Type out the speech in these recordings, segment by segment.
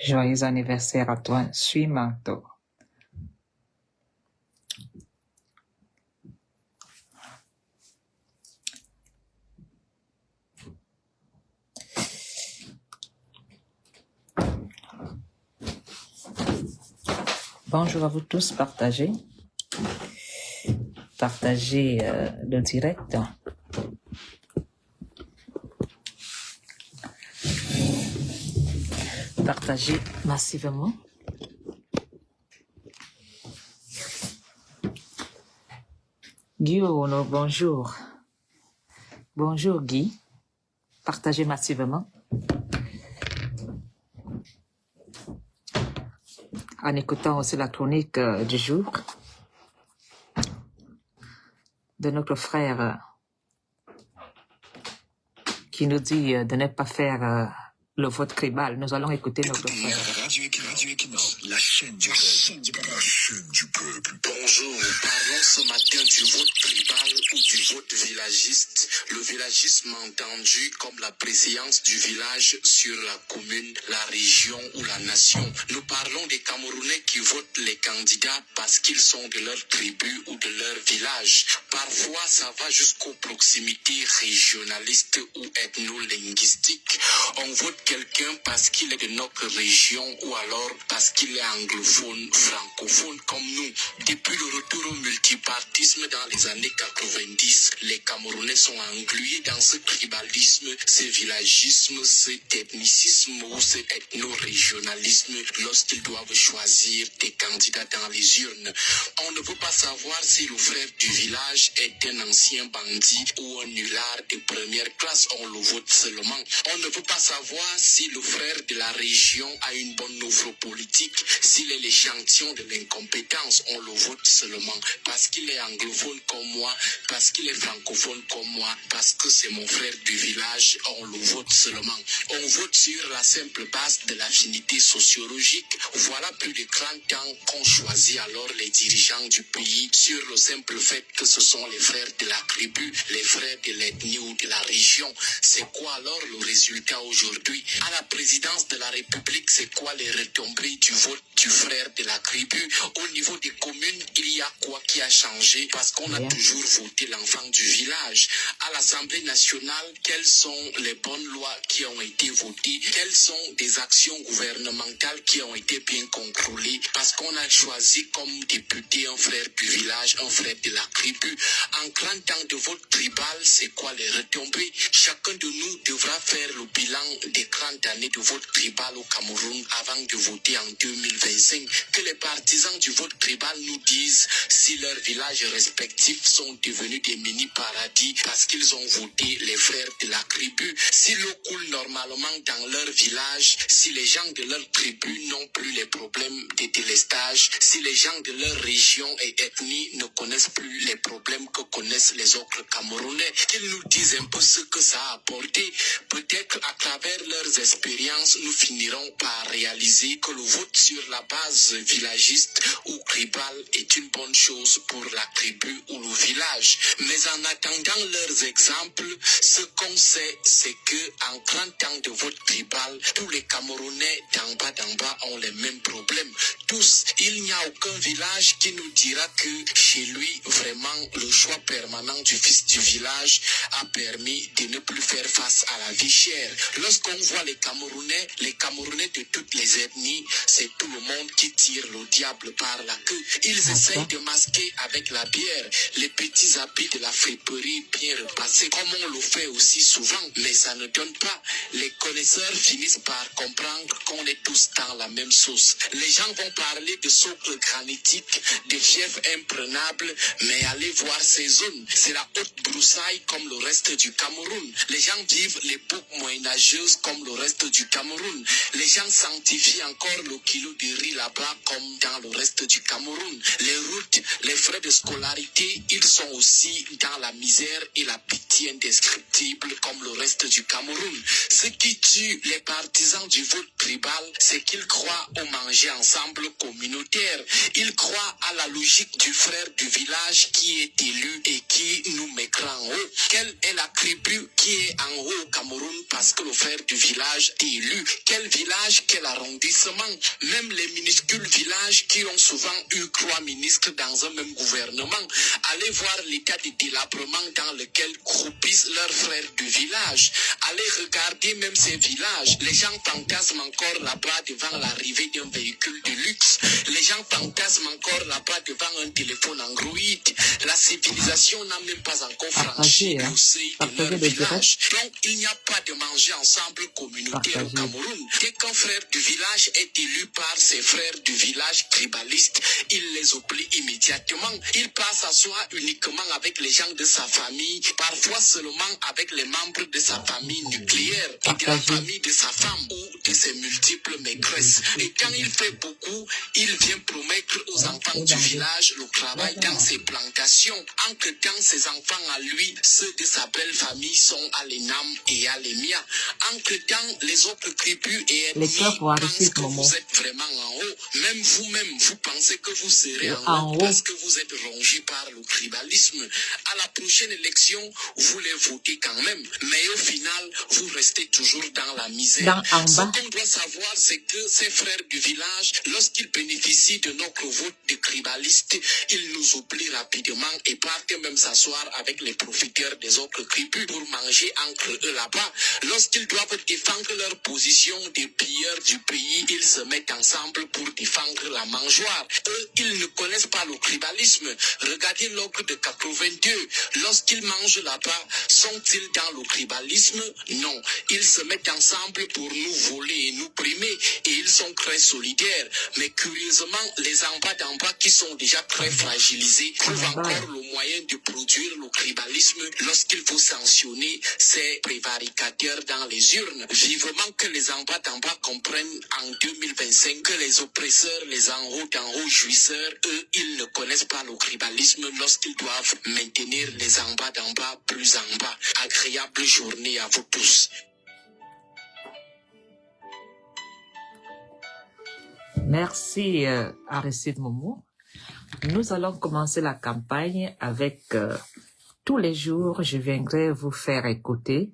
Joyeux anniversaire à toi, suis Manto. Bonjour à vous tous, partagez le direct. Partagez massivement. Guy Ono, bonjour. Bonjour Guy. Partagez massivement. En écoutant aussi la chronique du jour de notre frère qui nous dit de ne pas faire le vote tribal. Nous allons écouter notre frère. Radio Equinox, la chaîne du peuple. Bonjour, nous parlons ce matin du vote tribal ou du vote villagiste. Le villagisme entendu comme la préséance du village sur la commune, la région ou la nation. Nous parlons des Camerounais qui votent les candidats parce qu'ils sont de leur tribu ou de leur village. Parfois, ça va jusqu'aux proximités régionalistes ou ethno-linguistiques. On vote quelqu'un parce qu'il est de notre région ou alors parce qu'il est anglophone, francophone comme nous. Depuis le retour au multipartisme dans les années 90, les Camerounais sont englués dans ce tribalisme, ce villagisme, cet ethnicisme ou cet ethno-régionalisme lorsqu'ils doivent choisir des candidats dans les urnes. On ne peut pas savoir si le frère du village est un ancien bandit ou un nulard de première classe, on le vote seulement. On ne peut pas savoir si le frère de la région a une bonne offre politique, s'il est l'échantillon de l'incompétence, on le vote seulement parce qu'il est anglophone comme moi, parce qu'il est francophone comme moi, parce que c'est mon frère du village, on le vote seulement. On vote sur la simple base de l'affinité sociologique. Voilà plus de 30 ans qu'on choisit alors les dirigeants du pays sur le simple fait que ce sont les frères de la tribu, les frères de l'ethnie ou de la région. C'est quoi alors le résultat aujourd'hui? À la présidence de la République, c'est quoi les retombées du vote du frère de la tribu? Au niveau des communes, il y a quoi qui a changé? Parce qu'on a toujours voté l'enfant du village. À l'Assemblée nationale, quelles sont les bonnes lois qui ont été votées? Quelles sont des actions gouvernementales qui ont été bien contrôlées? Parce qu'on a choisi comme député un frère du village, un frère de la tribu. En 30 ans de vote tribal, c'est quoi les retombées? Chacun de nous devra faire le bilan des 30 années de vote tribal au Cameroun avant de voter en 2025. Que les partisans du vote tribal nous disent si leurs villages respectifs sont devenus des mini-paradis parce qu'ils ont voté les frères de la tribu. Si l'eau coule normalement dans leur village, si les gens de leur tribu n'ont plus les problèmes de délestage, si les gens de leur région et ethnie ne connaissent plus les problèmes que connaissent les autres Camerounais, qu'ils nous disent un peu ce que ça a apporté. Peut-être à travers leurs expériences, nous finirons par réaliser que le vote sur la base villagiste ou tribal est une bonne chose pour la tribu ou le village. Mais en attendant leurs exemples, ce qu'on sait, c'est que en 30 ans de vote tribal, tous les Camerounais d'en bas ont les mêmes problèmes. Tous, il n'y a aucun village qui nous dira que chez lui, vraiment, le choix permanent du fils du village a permis de ne plus faire face à la vie chère. Lorsqu'on voit les Camerounais de toutes les ethnies, c'est tout le monde qui tire le diable par la queue. Ils essayent de masquer avec la bière les petits habits de la friperie bien repassés, comme on le fait aussi souvent, mais ça ne donne pas. Les connaisseurs finissent par comprendre qu'on est tous dans la même sauce. Les gens vont parler de socle granitique, de fièvre imprenable, mais allez voir ces zones. C'est la haute broussaille comme le reste du Cameroun. Les gens vivent l'époque moyenâgeuse comme le reste du Cameroun. Les gens sanctifient encore le kilo de riz là-bas comme dans le reste du Cameroun. Les routes, les frais de scolarité, ils sont aussi dans la misère et la pitié indescriptible comme le reste du Cameroun. Ce qui tue les partisans du vote tribal, c'est qu'ils croient au manger ensemble communautaire. Ils croient à la logique du frère du village qui est élu et qui nous mettra en haut. Quelle est la tribu qui est en haut au Cameroun parce que le frère du village est élu? Quel village, quel arrondissement arrondissement, même les minuscules villages qui ont souvent eu 3 ministres dans un même gouvernement. Allez voir l'état de délabrement dans lequel croupissent leurs frères du village. Allez regarder même ces villages. Les gens fantasment encore là-bas devant l'arrivée d'un véhicule de luxe. Les gens fantasment encore là-bas devant un téléphone Android. La civilisation n'a même pas encore franchi le seuil de leur village. Donc, il n'y a pas de manger ensemble communautaire au Cameroun. Dès qu'un frère du village est élu par ses frères du village tribalistes, il les oublie immédiatement. Il passe à soi uniquement avec les gens de sa famille, parfois seulement avec les membres de sa famille nucléaire et de la famille de sa femme ou de ses multiples maîtresses. Et quand il fait beaucoup, il vient promettre aux enfants du village le travail dans ses plantations. Entre-temps, ses enfants à lui, ceux de sa belle famille, sont à l'ENAM et à l'EMIA. Entre-temps, les autres tribus et ethnies pensent que vous êtes vraiment en haut. Même vous-même, vous pensez que vous serez en haut parce que vous êtes rongé par le tribalisme. À la prochaine élection, vous les votez quand même. Mais au final, vous restez toujours dans la misère. Ce qu'on doit savoir, c'est que ces frères du village, lorsqu'ils bénéficient de notre vote de tribalistes, ils nous oublient rapidement et partent même s'asseoir avec les profiteurs des autres tribus pour manger entre eux là-bas. Lorsqu'ils doivent défendre leur position des pilleurs du pays, ils se mettent ensemble pour défendre la mangeoire. Eux, ils ne connaissent pas le tribalisme. Regardez l'ogre de 82. Lorsqu'ils mangent là-bas, sont-ils dans le tribalisme? Non. Ils se mettent ensemble pour nous voler et nous primer et ils sont très solidaires. Mais curieusement, les en bas qui sont déjà très fragilisés trouvent encore le moyen de produire le tribalisme lorsqu'il faut sanctionner ces prévaricateurs dans les urnes. Vivement que les en bas comprennent en 2025 que les oppresseurs, les en haut jouisseurs, eux, ils ne connaissent pas le tribalisme lorsqu'ils doivent maintenir les en bas plus en bas. Agréable journée à vous tous. Merci Aristide Momo. Nous allons commencer la campagne avec tous les jours, je viendrai vous faire écouter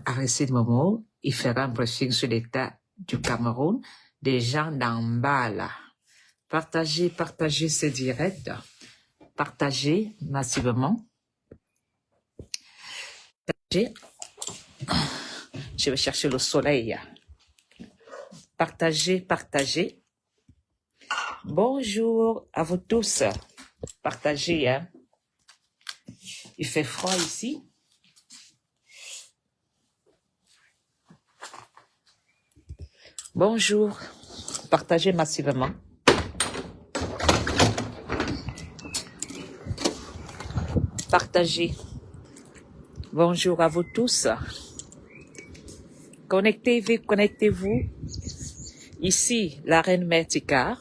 Aristide Momo. Il fera un briefing sur l'état du Cameroun, des gens d'en bas là. Partagez ce direct. Partagez massivement. Partagez. Je vais chercher le soleil. Partagez. Bonjour à vous tous. Partagez, hein. Il fait froid ici. Bonjour. Partagez massivement. Partagez. Bonjour à vous tous. Connectez-vous. Ici, la reine Mère Ticard.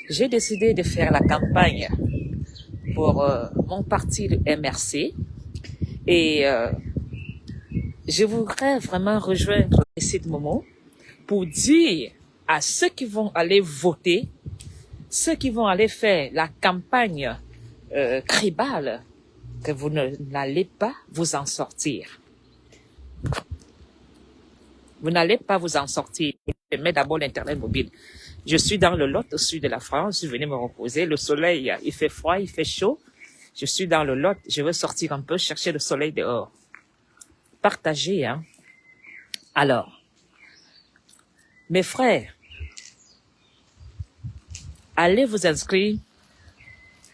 J'ai décidé de faire la campagne pour mon parti, le MRC. Et je voudrais vraiment rejoindre Aristide Momo pour dire à ceux qui vont aller voter, ceux qui vont aller faire la campagne tribale, que vous n'allez pas vous en sortir. Vous n'allez pas vous en sortir. Je mets d'abord l'Internet mobile. Je suis dans le Lot, au sud de la France. Je venais me reposer. Le soleil, il fait froid, il fait chaud. Je suis dans le Lot. Je veux sortir un peu, chercher le soleil dehors. Partagez, hein. Alors, mes frères, allez vous inscrire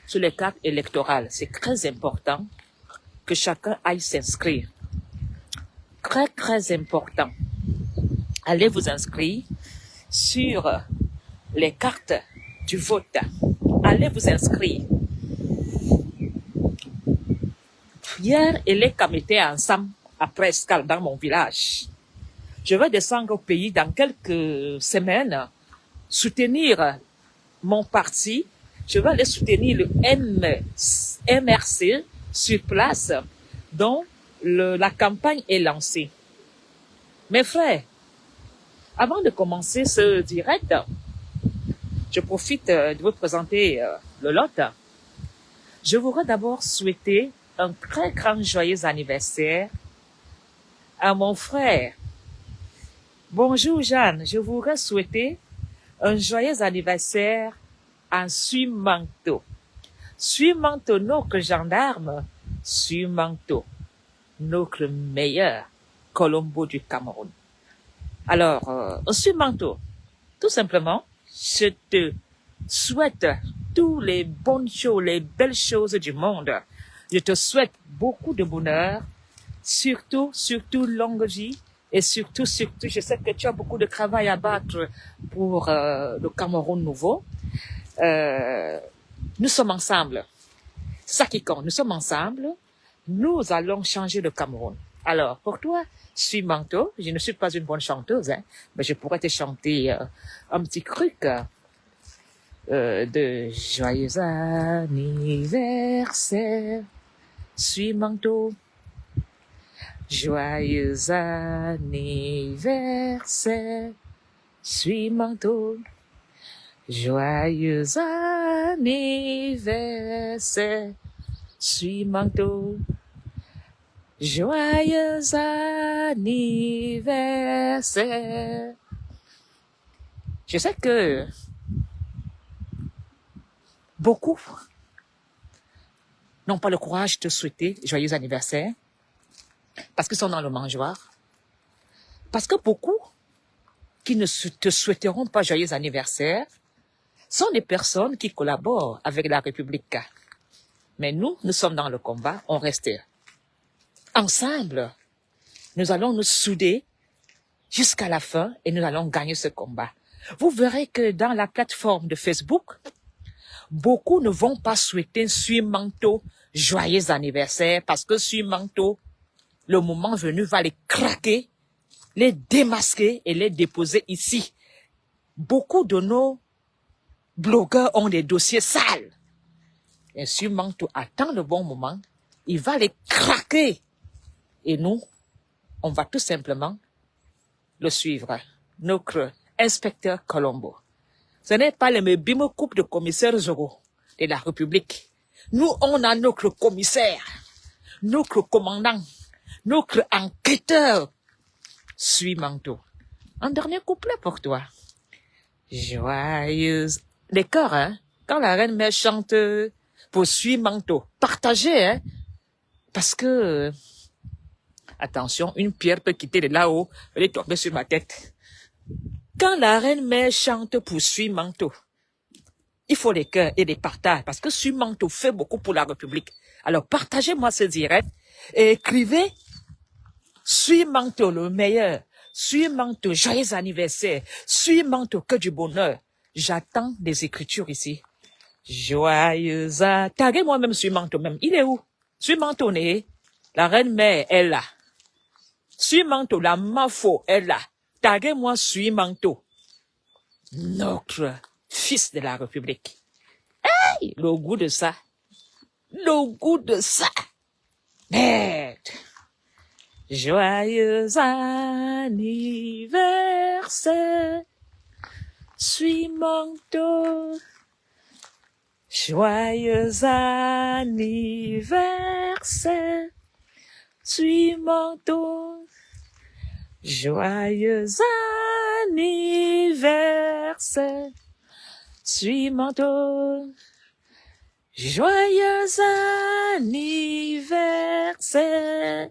sur les cartes électorales. C'est très important que chacun aille s'inscrire. Très, très important. Allez vous inscrire sur les cartes du vote. Allez vous inscrire. Hier, et Kam étaient ensemble à Prescal dans mon village. Je vais descendre au pays dans quelques semaines, soutenir mon parti. Je vais aller soutenir le MRC sur place, dont la campagne est lancée. Mes frères, avant de commencer ce direct, je profite de vous présenter le Lot. Je voudrais d'abord souhaiter un très grand joyeux anniversaire à mon frère Bonjour Jeanne, je voudrais souhaiter un joyeux anniversaire à Suimanto. Suimanto, notre gendarme, Suimanto, notre meilleur Colombo du Cameroun. Alors, Suimanto, tout simplement, je te souhaite toutes les bonnes choses, les belles choses du monde. Je te souhaite beaucoup de bonheur, surtout longue vie et surtout, je sais que tu as beaucoup de travail à battre pour le Cameroun nouveau. Nous sommes ensemble. C'est ça qui compte. Nous sommes ensemble. Nous allons changer le Cameroun. Alors, pour toi, Suimanto, je ne suis pas une bonne chanteuse, hein, mais je pourrais te chanter un petit truc de joyeux anniversaire, Suimanto. Joyeux anniversaire, Suimanto. Joyeux anniversaire, Suimanto. Joyeux anniversaire. Je sais que beaucoup n'ont pas le courage de te souhaiter joyeux anniversaire parce qu'ils sont dans le mangeoire. Parce que beaucoup qui ne te souhaiteront pas joyeux anniversaire sont des personnes qui collaborent avec la République. Mais nous sommes dans le combat, on reste ensemble. Nous allons nous souder jusqu'à la fin et nous allons gagner ce combat. Vous verrez que dans la plateforme de Facebook, beaucoup ne vont pas souhaiter Suimanto joyeux anniversaire parce que Suimanto, le moment venu, va les craquer, les démasquer et les déposer ici. Beaucoup de nos blogueurs ont des dossiers sales. Et Suimanto attend le bon moment, il va les craquer. Et nous, on va tout simplement le suivre. Notre inspecteur Colombo. Ce n'est pas le Mebimo couple de commissaire Zogo de la République. Nous, on a notre commissaire, notre commandant, notre enquêteur, Suimanto. Un dernier couplet pour toi. Joyeuse. Les chœurs, hein. Quand la reine mère chante pour Suimanto, partagez, hein. Parce que, attention, une pierre peut quitter de là-haut, elle est tombée sur ma tête. Quand la reine mère chante pour Suimanto, il faut les cœurs et les partages, parce que Suimanto fait beaucoup pour la République. Alors, partagez-moi ce direct et écrivez Suimanto le meilleur, Suimanto joyeux anniversaire, Suimanto que du bonheur. J'attends des écritures ici. Joyeux taguez-moi même Suimanto même. Il est où? Suimanto né, la reine mère est là. Suimanto, la mafo est là. Taguez-moi Suimanto, notre fils de la République. Hey, le goût de ça. Le goût de ça. Merde. Joyeux anniversaire, Suimanto. Joyeux anniversaire, Suimanto. Joyeux anniversaire, Suimanto. Joyeux anniversaire.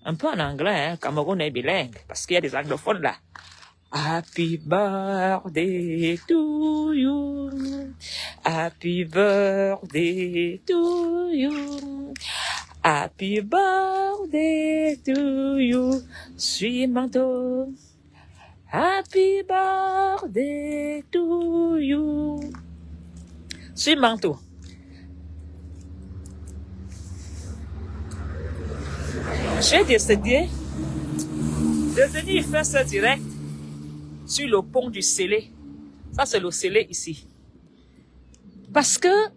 Un peu en anglais, hein, Cameroun est bilingue, parce qu'il y a des anglophones là. Happy birthday to you. Happy birthday to you. Happy birthday to you. Suimanto. Happy birthday to you. Suimanto. J'ai décidé de venir faire ce direct sur le pont du Sélé. Ça, c'est le Sélé ici. Parce que,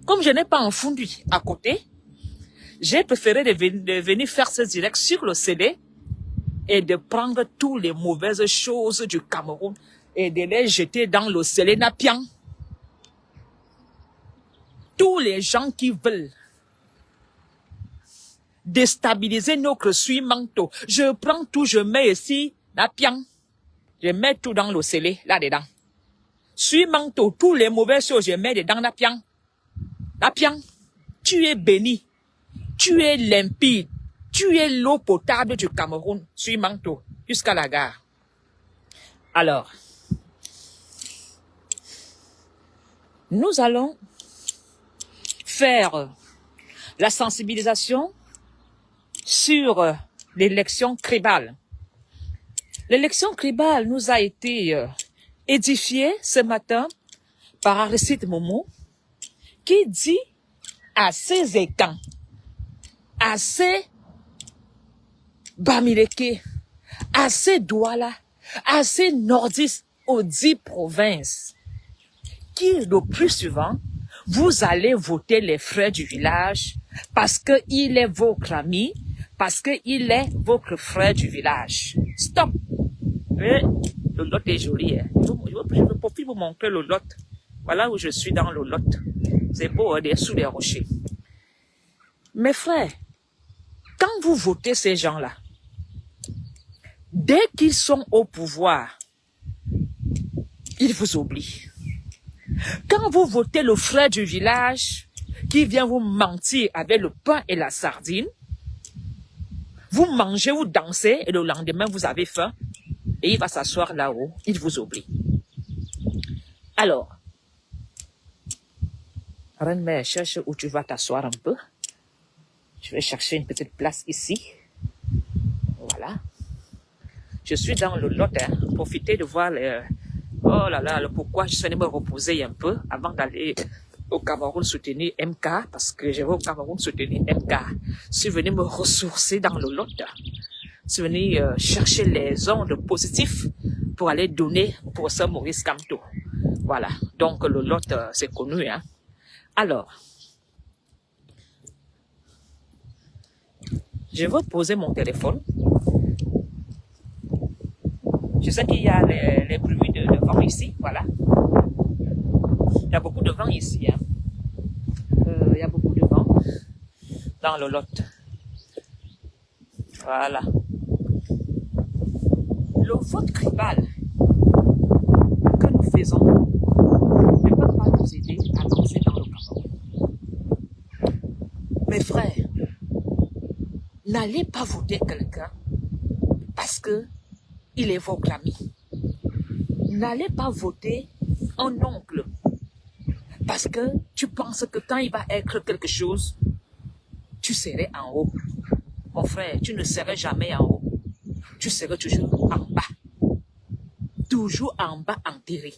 comme je n'ai pas un fondu à côté, j'ai préféré de venir faire ce direct sur le Sélé et de prendre toutes les mauvaises choses du Cameroun et de les jeter dans le Sélé Napian. Tous les gens qui veulent déstabiliser notre suimanto. Je prends tout, je mets ici, la pian. Je mets tout dans le scellé, là-dedans. Suimanto, tous les mauvaises choses, je mets dedans la pian. La pian, tu es béni. Tu es limpide. Tu es l'eau potable du Cameroun. Suimanto, jusqu'à la gare. Alors, nous allons faire la sensibilisation sur l'élection tribale. L'élection tribale nous a été édifiée ce matin par Aristide Momo qui dit à ces écans, à ces Bamileke, à ces Douala, à ces nordistes aux 10 provinces, qui le plus souvent, vous allez voter les frères du village parce qu'il est votre ami, parce qu'il est votre frère du village. Stop! Le lot est joli. Hein. Je profite vous montrer le lot. Voilà où je suis dans le lot. C'est beau, hein, sous les rochers. Mes frères, quand vous votez ces gens-là, dès qu'ils sont au pouvoir, ils vous oublient. Quand vous votez le frère du village qui vient vous mentir avec le pain et la sardine, vous mangez, vous dansez et le lendemain vous avez faim et il va s'asseoir là-haut, il vous oublie. Alors, Reine-Mère, cherche où tu vas t'asseoir un peu. Je vais chercher une petite place ici. Voilà. Je suis dans le lot, hein. Profitez de voir les... Oh là là, pourquoi je suis venu me reposer un peu avant d'aller au Cameroun soutenir MK, parce que je vais au Cameroun soutenir MK. Je suis venu me ressourcer dans le lot. Je suis venu chercher les ondes positives pour aller donner pour ce Maurice Kamto. Voilà. Donc le lot, c'est connu, hein. Alors, je vais poser mon téléphone. Je sais qu'il y a les bruits de vent ici, voilà. Il y a beaucoup de vent ici, hein. Il y a beaucoup de vent dans le lot. Voilà. Le vote tribal que nous faisons ne peut pas nous aider à avancer dans le Cameroun. Mes frères, n'allez pas voter quelqu'un parce que il est votre ami. N'allez pas voter un oncle parce que tu penses que quand il va être quelque chose, tu serais en haut. Mon frère, tu ne serais jamais en haut. Tu serais toujours en bas. Toujours en bas enterré.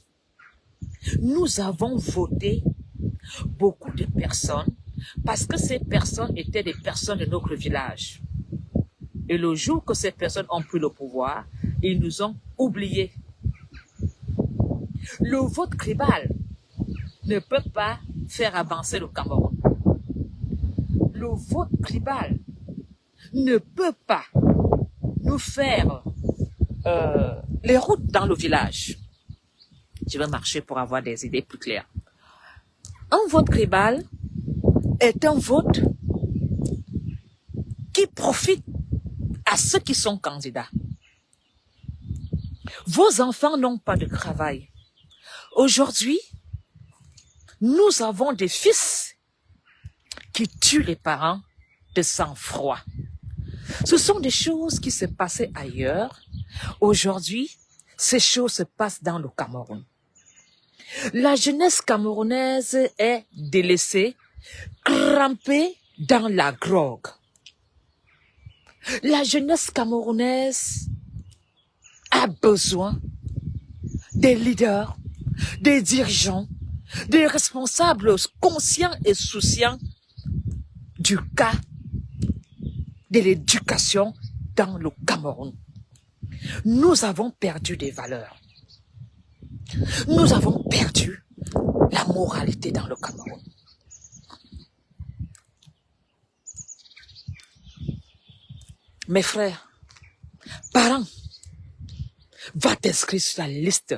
Nous avons voté beaucoup de personnes parce que ces personnes étaient des personnes de notre village. Et le jour que ces personnes ont pris le pouvoir, ils nous ont oubliés. Le vote tribal ne peut pas faire avancer le Cameroun. Le vote tribal ne peut pas nous faire les routes dans le village. Je vais marcher pour avoir des idées plus claires. Un vote tribal est un vote qui profite à ceux qui sont candidats. Vos enfants n'ont pas de travail. Aujourd'hui, nous avons des fils qui tuent les parents de sang-froid. Ce sont des choses qui se passaient ailleurs. Aujourd'hui, ces choses se passent dans le Cameroun. La jeunesse camerounaise est délaissée, crampée dans la drogue. La jeunesse camerounaise a besoin des leaders, des dirigeants, des responsables conscients et souciants du cas de l'éducation dans le Cameroun. Nous avons perdu des valeurs. Nous avons perdu la moralité dans le Cameroun. Mes frères, parents, va t'inscrire sur la liste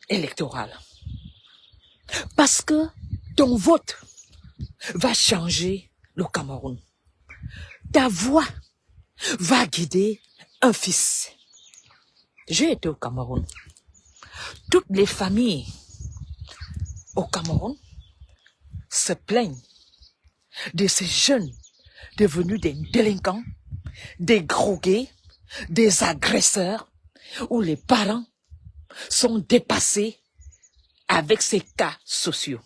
électorale. Parce que ton vote va changer le Cameroun. ta voix va guider un fils. J'ai été au Cameroun. Toutes les familles au Cameroun se plaignent de ces jeunes devenus des délinquants, des drogués, des agresseurs, où les parents sont dépassés avec ces cas sociaux.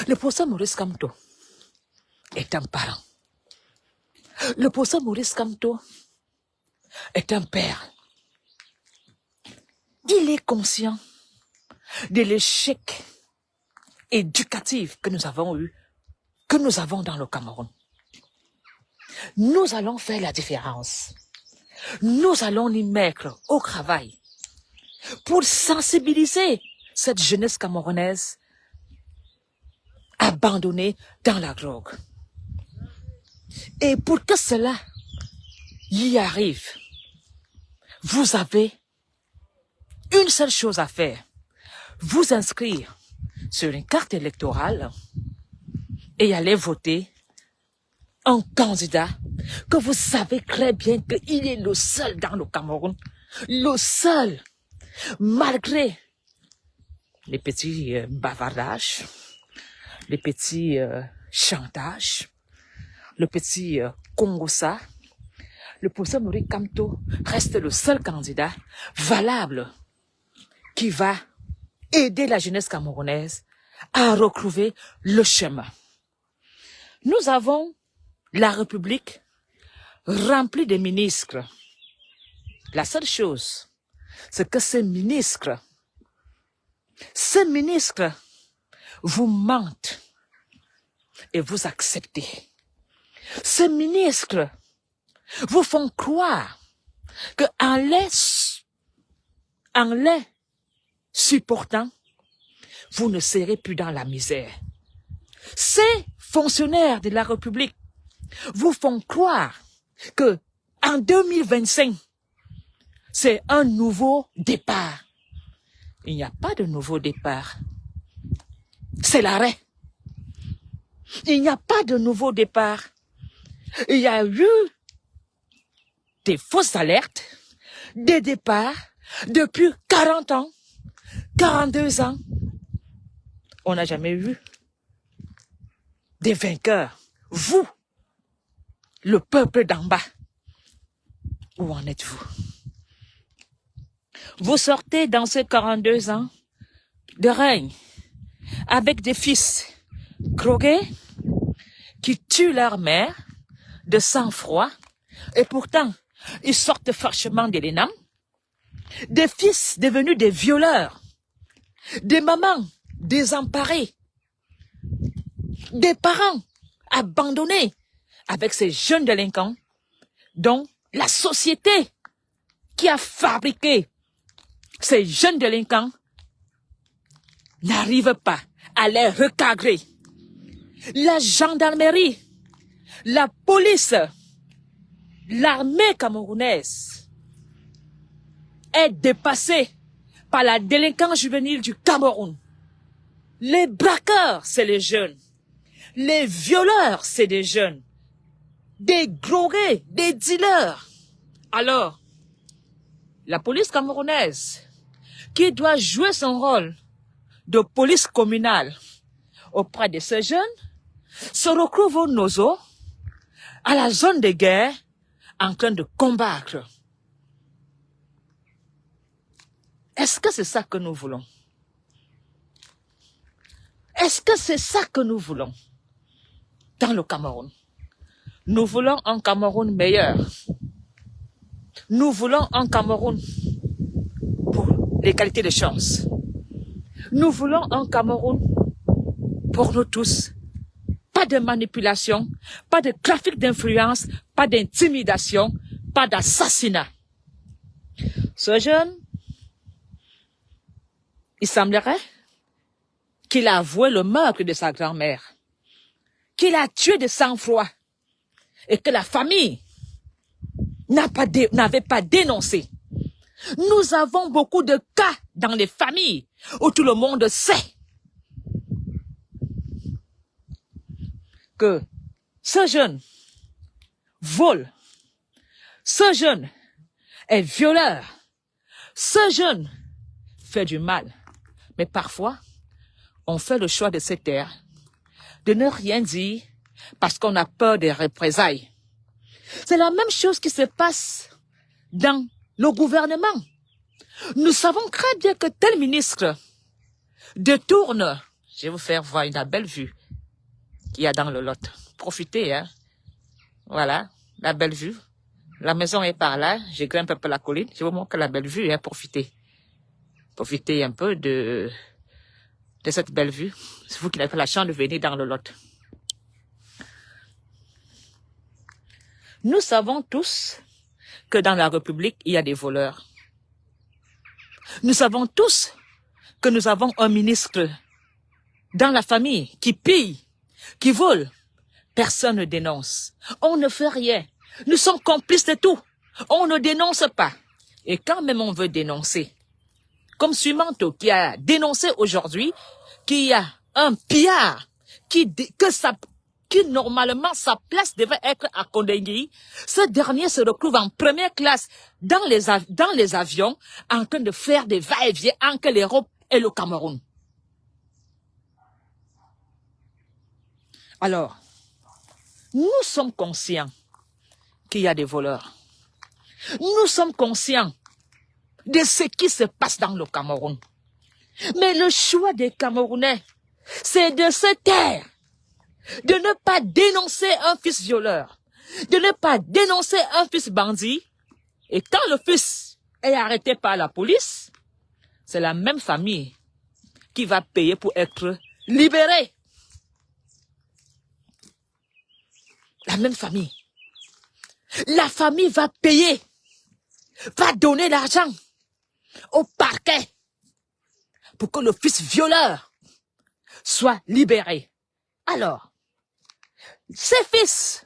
Le professeur Maurice Kamto est un parent. Le professeur Maurice Kamto est un père. Il est conscient de l'échec éducatif que nous avons eu, que nous avons dans le Cameroun. Nous allons faire la différence. Nous allons y mettre au travail pour sensibiliser cette jeunesse camerounaise abandonnée dans la drogue. Et pour que cela y arrive, vous avez une seule chose à faire. Vous inscrire sur une carte électorale et aller voter un candidat que vous savez très bien qu'il est le seul dans le Cameroun, le seul, malgré les petits bavardages, les petits chantages, le petit Congossa, le professeur Maurice Kamto reste le seul candidat valable qui va aider la jeunesse camerounaise à retrouver le chemin. Nous avons la République remplie de ministres. La seule chose, c'est que ces ministres vous mentent et vous acceptez. Ces ministres vous font croire qu'en les supportant, vous ne serez plus dans la misère. Ces fonctionnaires de la République vous font croire que en 2025, c'est un nouveau départ. Il n'y a pas de nouveau départ. C'est l'arrêt. Il n'y a pas de nouveau départ. Il y a eu des fausses alertes, des départs depuis 40 ans, 42 ans. On n'a jamais eu des vainqueurs. Vous, le peuple d'en bas, où en êtes-vous? Vous sortez dans ces 42 ans de règne avec des fils drogués qui tuent leur mère de sang-froid et pourtant ils sortent franchement de l'ENAM. Des fils devenus des violeurs, des mamans désemparées, des parents abandonnés avec ces jeunes délinquants dont la société qui a fabriqué ces jeunes délinquants n'arrive pas à les recadrer. La gendarmerie, la police, l'armée camerounaise est dépassée par la délinquance juvénile du Cameroun. Les braqueurs, c'est les jeunes. Les violeurs, c'est des jeunes. Des drogués, des dealers. Alors, la police camerounaise, qui doit jouer son rôle de police communale auprès de ces jeunes, se retrouve au Nozo, à la zone de guerre, en train de combattre. Est-ce que c'est ça que nous voulons? Est-ce que c'est ça que nous voulons dans le Cameroun? Nous voulons un Cameroun meilleur. Nous voulons un Cameroun pour l'égalité de chances. Nous voulons un Cameroun pour nous tous. Pas de manipulation, pas de trafic d'influence, pas d'intimidation, pas d'assassinat. Ce jeune, il semblerait qu'il a avoué le meurtre de sa grand-mère, qu'il a tué de sang-froid et que la famille n'avait pas dénoncé. Nous avons beaucoup de cas dans les familles où tout le monde sait. que ce jeune vole, ce jeune est violeur, ce jeune fait du mal. Mais parfois, on fait le choix de se taire, de ne rien dire parce qu'on a peur des représailles. C'est la même chose qui se passe dans le gouvernement. Nous savons très bien que tel ministre détourne. Je vais vous faire voir une belle vue qu'il y a dans le lot. Profitez, hein. Voilà, la belle vue. La maison est par là. Je grimpe un peu la colline. Je vous montre la belle vue, hein. Profitez. Profitez un peu de cette belle vue. C'est vous qui n'avez pas la chance de venir dans le lot. Nous savons tous que dans la République, il y a des voleurs. Nous savons tous que nous avons un ministre dans la famille qui pille, qui vole. Personne ne dénonce. On ne fait rien. Nous sommes complices de tout. On ne dénonce pas. Et quand même on veut dénoncer, comme Sumanto qui a dénoncé aujourd'hui qu'il y a un pillard qui normalement sa place devait être à Kondengui, ce dernier se retrouve en première classe dans les avions en train de faire des va-et-vient entre l'Europe et le Cameroun. Alors, nous sommes conscients qu'il y a des voleurs. Nous sommes conscients de ce qui se passe dans le Cameroun. Mais le choix des Camerounais, c'est de se taire, de ne pas dénoncer un fils violeur, de ne pas dénoncer un fils bandit. Et quand le fils est arrêté par la police, c'est la même famille qui va payer pour être libérée. La même famille. La famille va payer, va donner l'argent au parquet pour que le fils violeur soit libéré. Alors, ces fils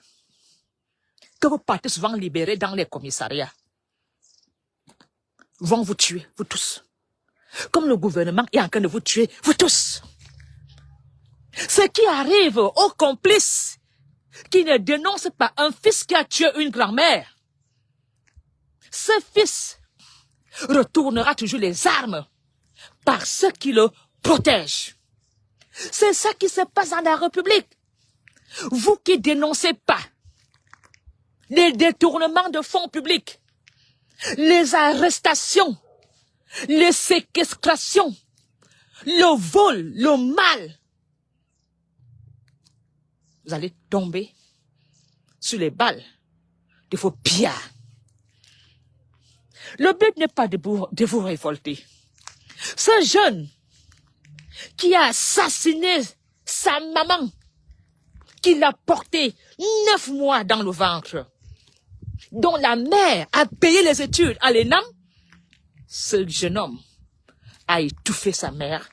que vous partez souvent libérer dans les commissariats vont vous tuer, vous tous. Comme le gouvernement est en train de vous tuer, vous tous. Ce qui arrive aux complices qui ne dénoncent pas un fils qui a tué une grand-mère, ce fils retournera toujours les armes par ceux qui le protègent. C'est ça qui se passe dans la République. Vous qui dénoncez pas les détournements de fonds publics, les arrestations, les séquestrations, le vol, le mal, vous allez tomber sur les balles de vos pillards. Le but n'est pas de vous révolter. Ce jeune qui a assassiné sa maman, qui l'a porté 9 mois dans le ventre, dont la mère a payé les études à l'ENAM, ce jeune homme a étouffé sa mère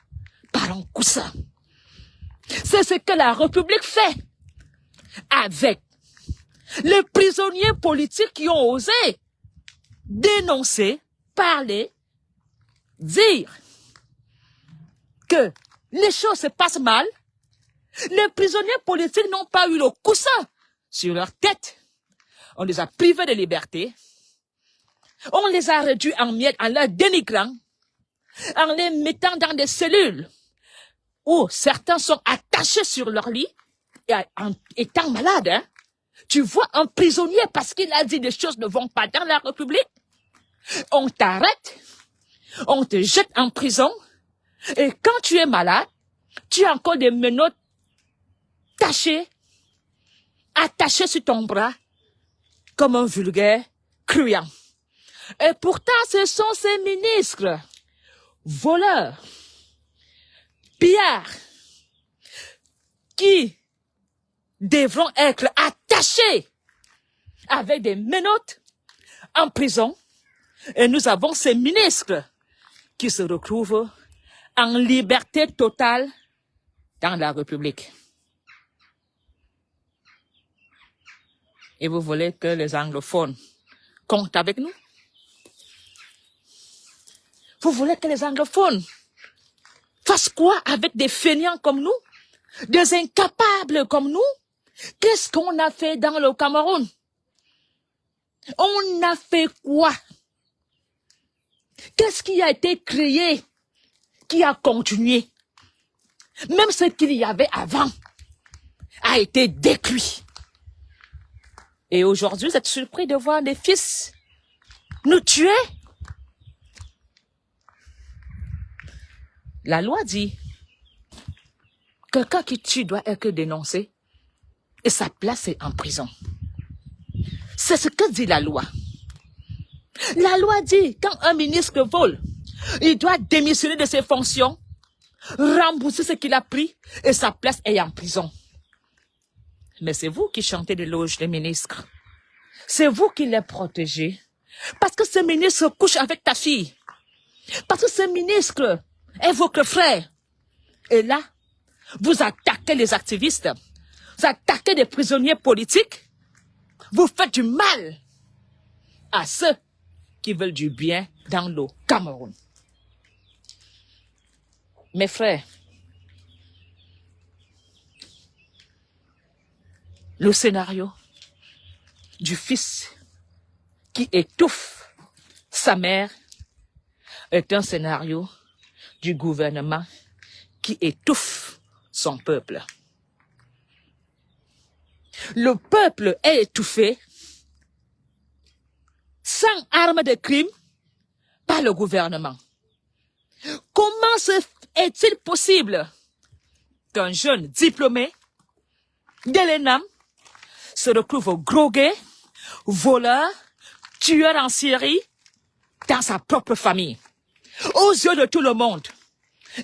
par un coussin. C'est ce que la République fait avec les prisonniers politiques qui ont osé dénoncer, parler, dire que les choses se passent mal. Les prisonniers politiques n'ont pas eu le coussin sur leur tête. On les a privés de liberté. On les a réduits en miettes en les dénigrant, en les mettant dans des cellules où certains sont attachés sur leur lit et en étant malades. Hein. Tu vois un prisonnier parce qu'il a dit des choses ne vont pas dans la République. On t'arrête, on te jette en prison et quand tu es malade, tu as encore des menottes tachées, attachées sur ton bras comme un vulgaire truand. Et pourtant, ce sont ces ministres, voleurs, pillards, qui devront être attachés avec des menottes en prison. Et nous avons ces ministres qui se retrouvent en liberté totale dans la République. Et vous voulez que les anglophones comptent avec nous? Vous voulez que les anglophones fassent quoi avec des feignants comme nous? Des incapables comme nous? Qu'est-ce qu'on a fait dans le Cameroun? On a fait quoi? Qu'est-ce qui a été créé, qui a continué? Même ce qu'il y avait avant a été détruit. Et aujourd'hui, vous êtes surpris de voir des fils nous tuer? La loi dit, quelqu'un qui tue doit être dénoncé et sa place est en prison. C'est ce que dit la loi. La loi dit, quand un ministre vole, il doit démissionner de ses fonctions, rembourser ce qu'il a pris et sa place est en prison. Mais c'est vous qui chantez l'éloge des ministres. C'est vous qui les protégez. Parce que ce ministre couche avec ta fille. Parce que ce ministre est votre frère. Et là, vous attaquez les activistes. Vous attaquez des prisonniers politiques. Vous faites du mal à ceux qui veulent du bien dans le Cameroun. Mes frères, le scénario du fils qui étouffe sa mère est un scénario du gouvernement qui étouffe son peuple. Le peuple est étouffé sans arme de crime par le gouvernement. Comment est-il possible qu'un jeune diplômé de l'ENAM se retrouve drogué, voleur, tueur en série dans sa propre famille, aux yeux de tout le monde?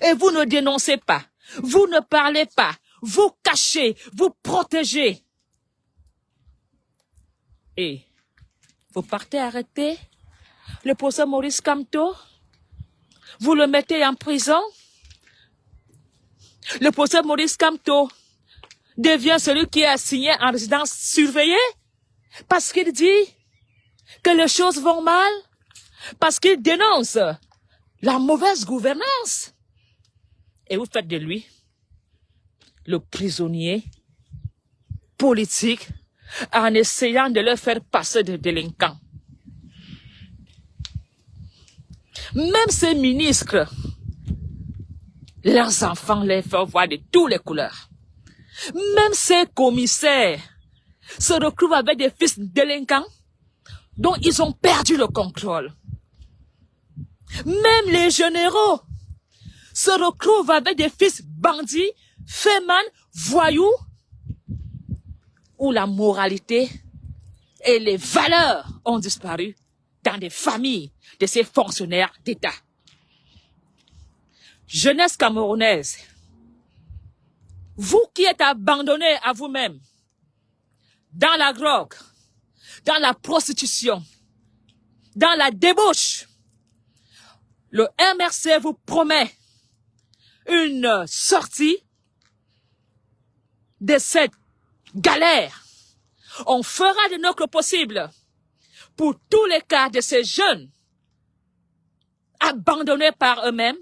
Et vous ne dénoncez pas, vous ne parlez pas, vous cachez, vous protégez. Et vous partez arrêter le professeur Maurice Kamto, vous le mettez en prison. Le professeur Maurice Kamto devient celui qui est assigné en résidence surveillée parce qu'il dit que les choses vont mal, parce qu'il dénonce la mauvaise gouvernance. Et vous faites de lui le prisonnier politique en essayant de le faire passer de délinquant. Même ces ministres, leurs enfants les font voir de toutes les couleurs. Même ces commissaires se retrouvent avec des fils délinquants dont ils ont perdu le contrôle. Même les généraux se retrouvent avec des fils bandits, fémans, voyous, où la moralité et les valeurs ont disparu dans des familles de ces fonctionnaires d'État. Jeunesse camerounaise, vous qui êtes abandonnés à vous-même, dans la drogue, dans la prostitution, dans la débauche, le MRC vous promet une sortie de cette galère. On fera de notre possible pour tous les cas de ces jeunes abandonnés par eux-mêmes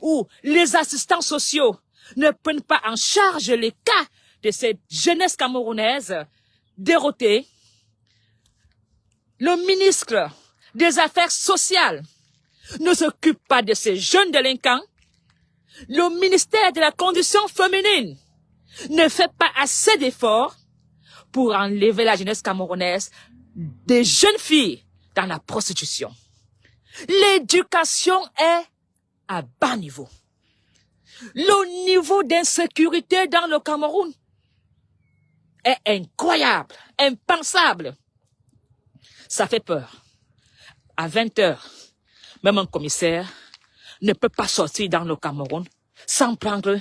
où les assistants sociaux ne prennent pas en charge les cas de ces jeunesses camerounaises déroutées. Le ministre des Affaires sociales ne s'occupe pas de ces jeunes délinquants. Le ministère de la Condition féminine ne fait pas assez d'efforts pour enlever la jeunesse camerounaise des jeunes filles dans la prostitution. L'éducation est à bas niveau. Le niveau d'insécurité dans le Cameroun est incroyable, impensable. Ça fait peur. À 20h, même un commissaire ne peut pas sortir dans le Cameroun sans prendre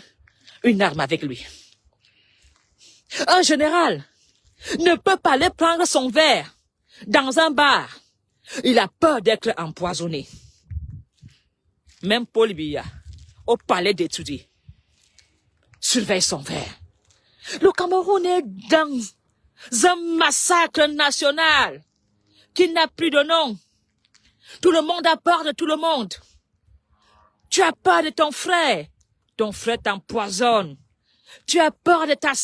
une arme avec lui. Un général ne peut pas aller prendre son verre dans un bar. Il a peur d'être empoisonné. Même Paul Biya, au palais d'étudier, surveille son verre. Le Cameroun est dans un massacre national qui n'a plus de nom. Tout le monde a peur de tout le monde. Tu as peur de ton frère t'empoisonne. Tu as peur de ta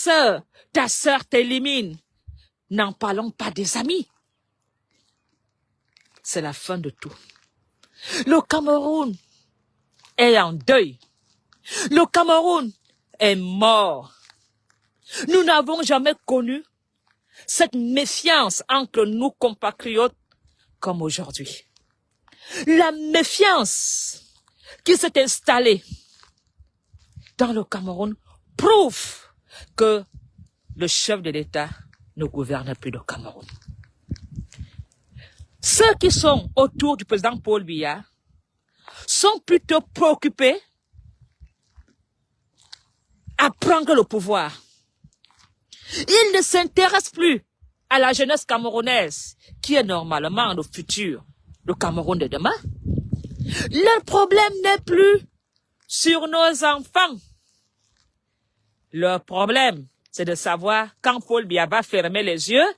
ta sœur t'élimine, n'en parlons pas des amis. C'est la fin de tout. Le Cameroun est en deuil. Le Cameroun est mort. Nous n'avons jamais connu cette méfiance entre nous compatriotes comme aujourd'hui. La méfiance qui s'est installée dans le Cameroun prouve que le chef de l'État ne gouverne plus le Cameroun. Ceux qui sont autour du président Paul Biya sont plutôt préoccupés à prendre le pouvoir. Ils ne s'intéressent plus à la jeunesse camerounaise, qui est normalement le futur, le Cameroun de demain. Leur problème n'est plus sur nos enfants. Leur problème, c'est de savoir quand Paul Biya va fermer les yeux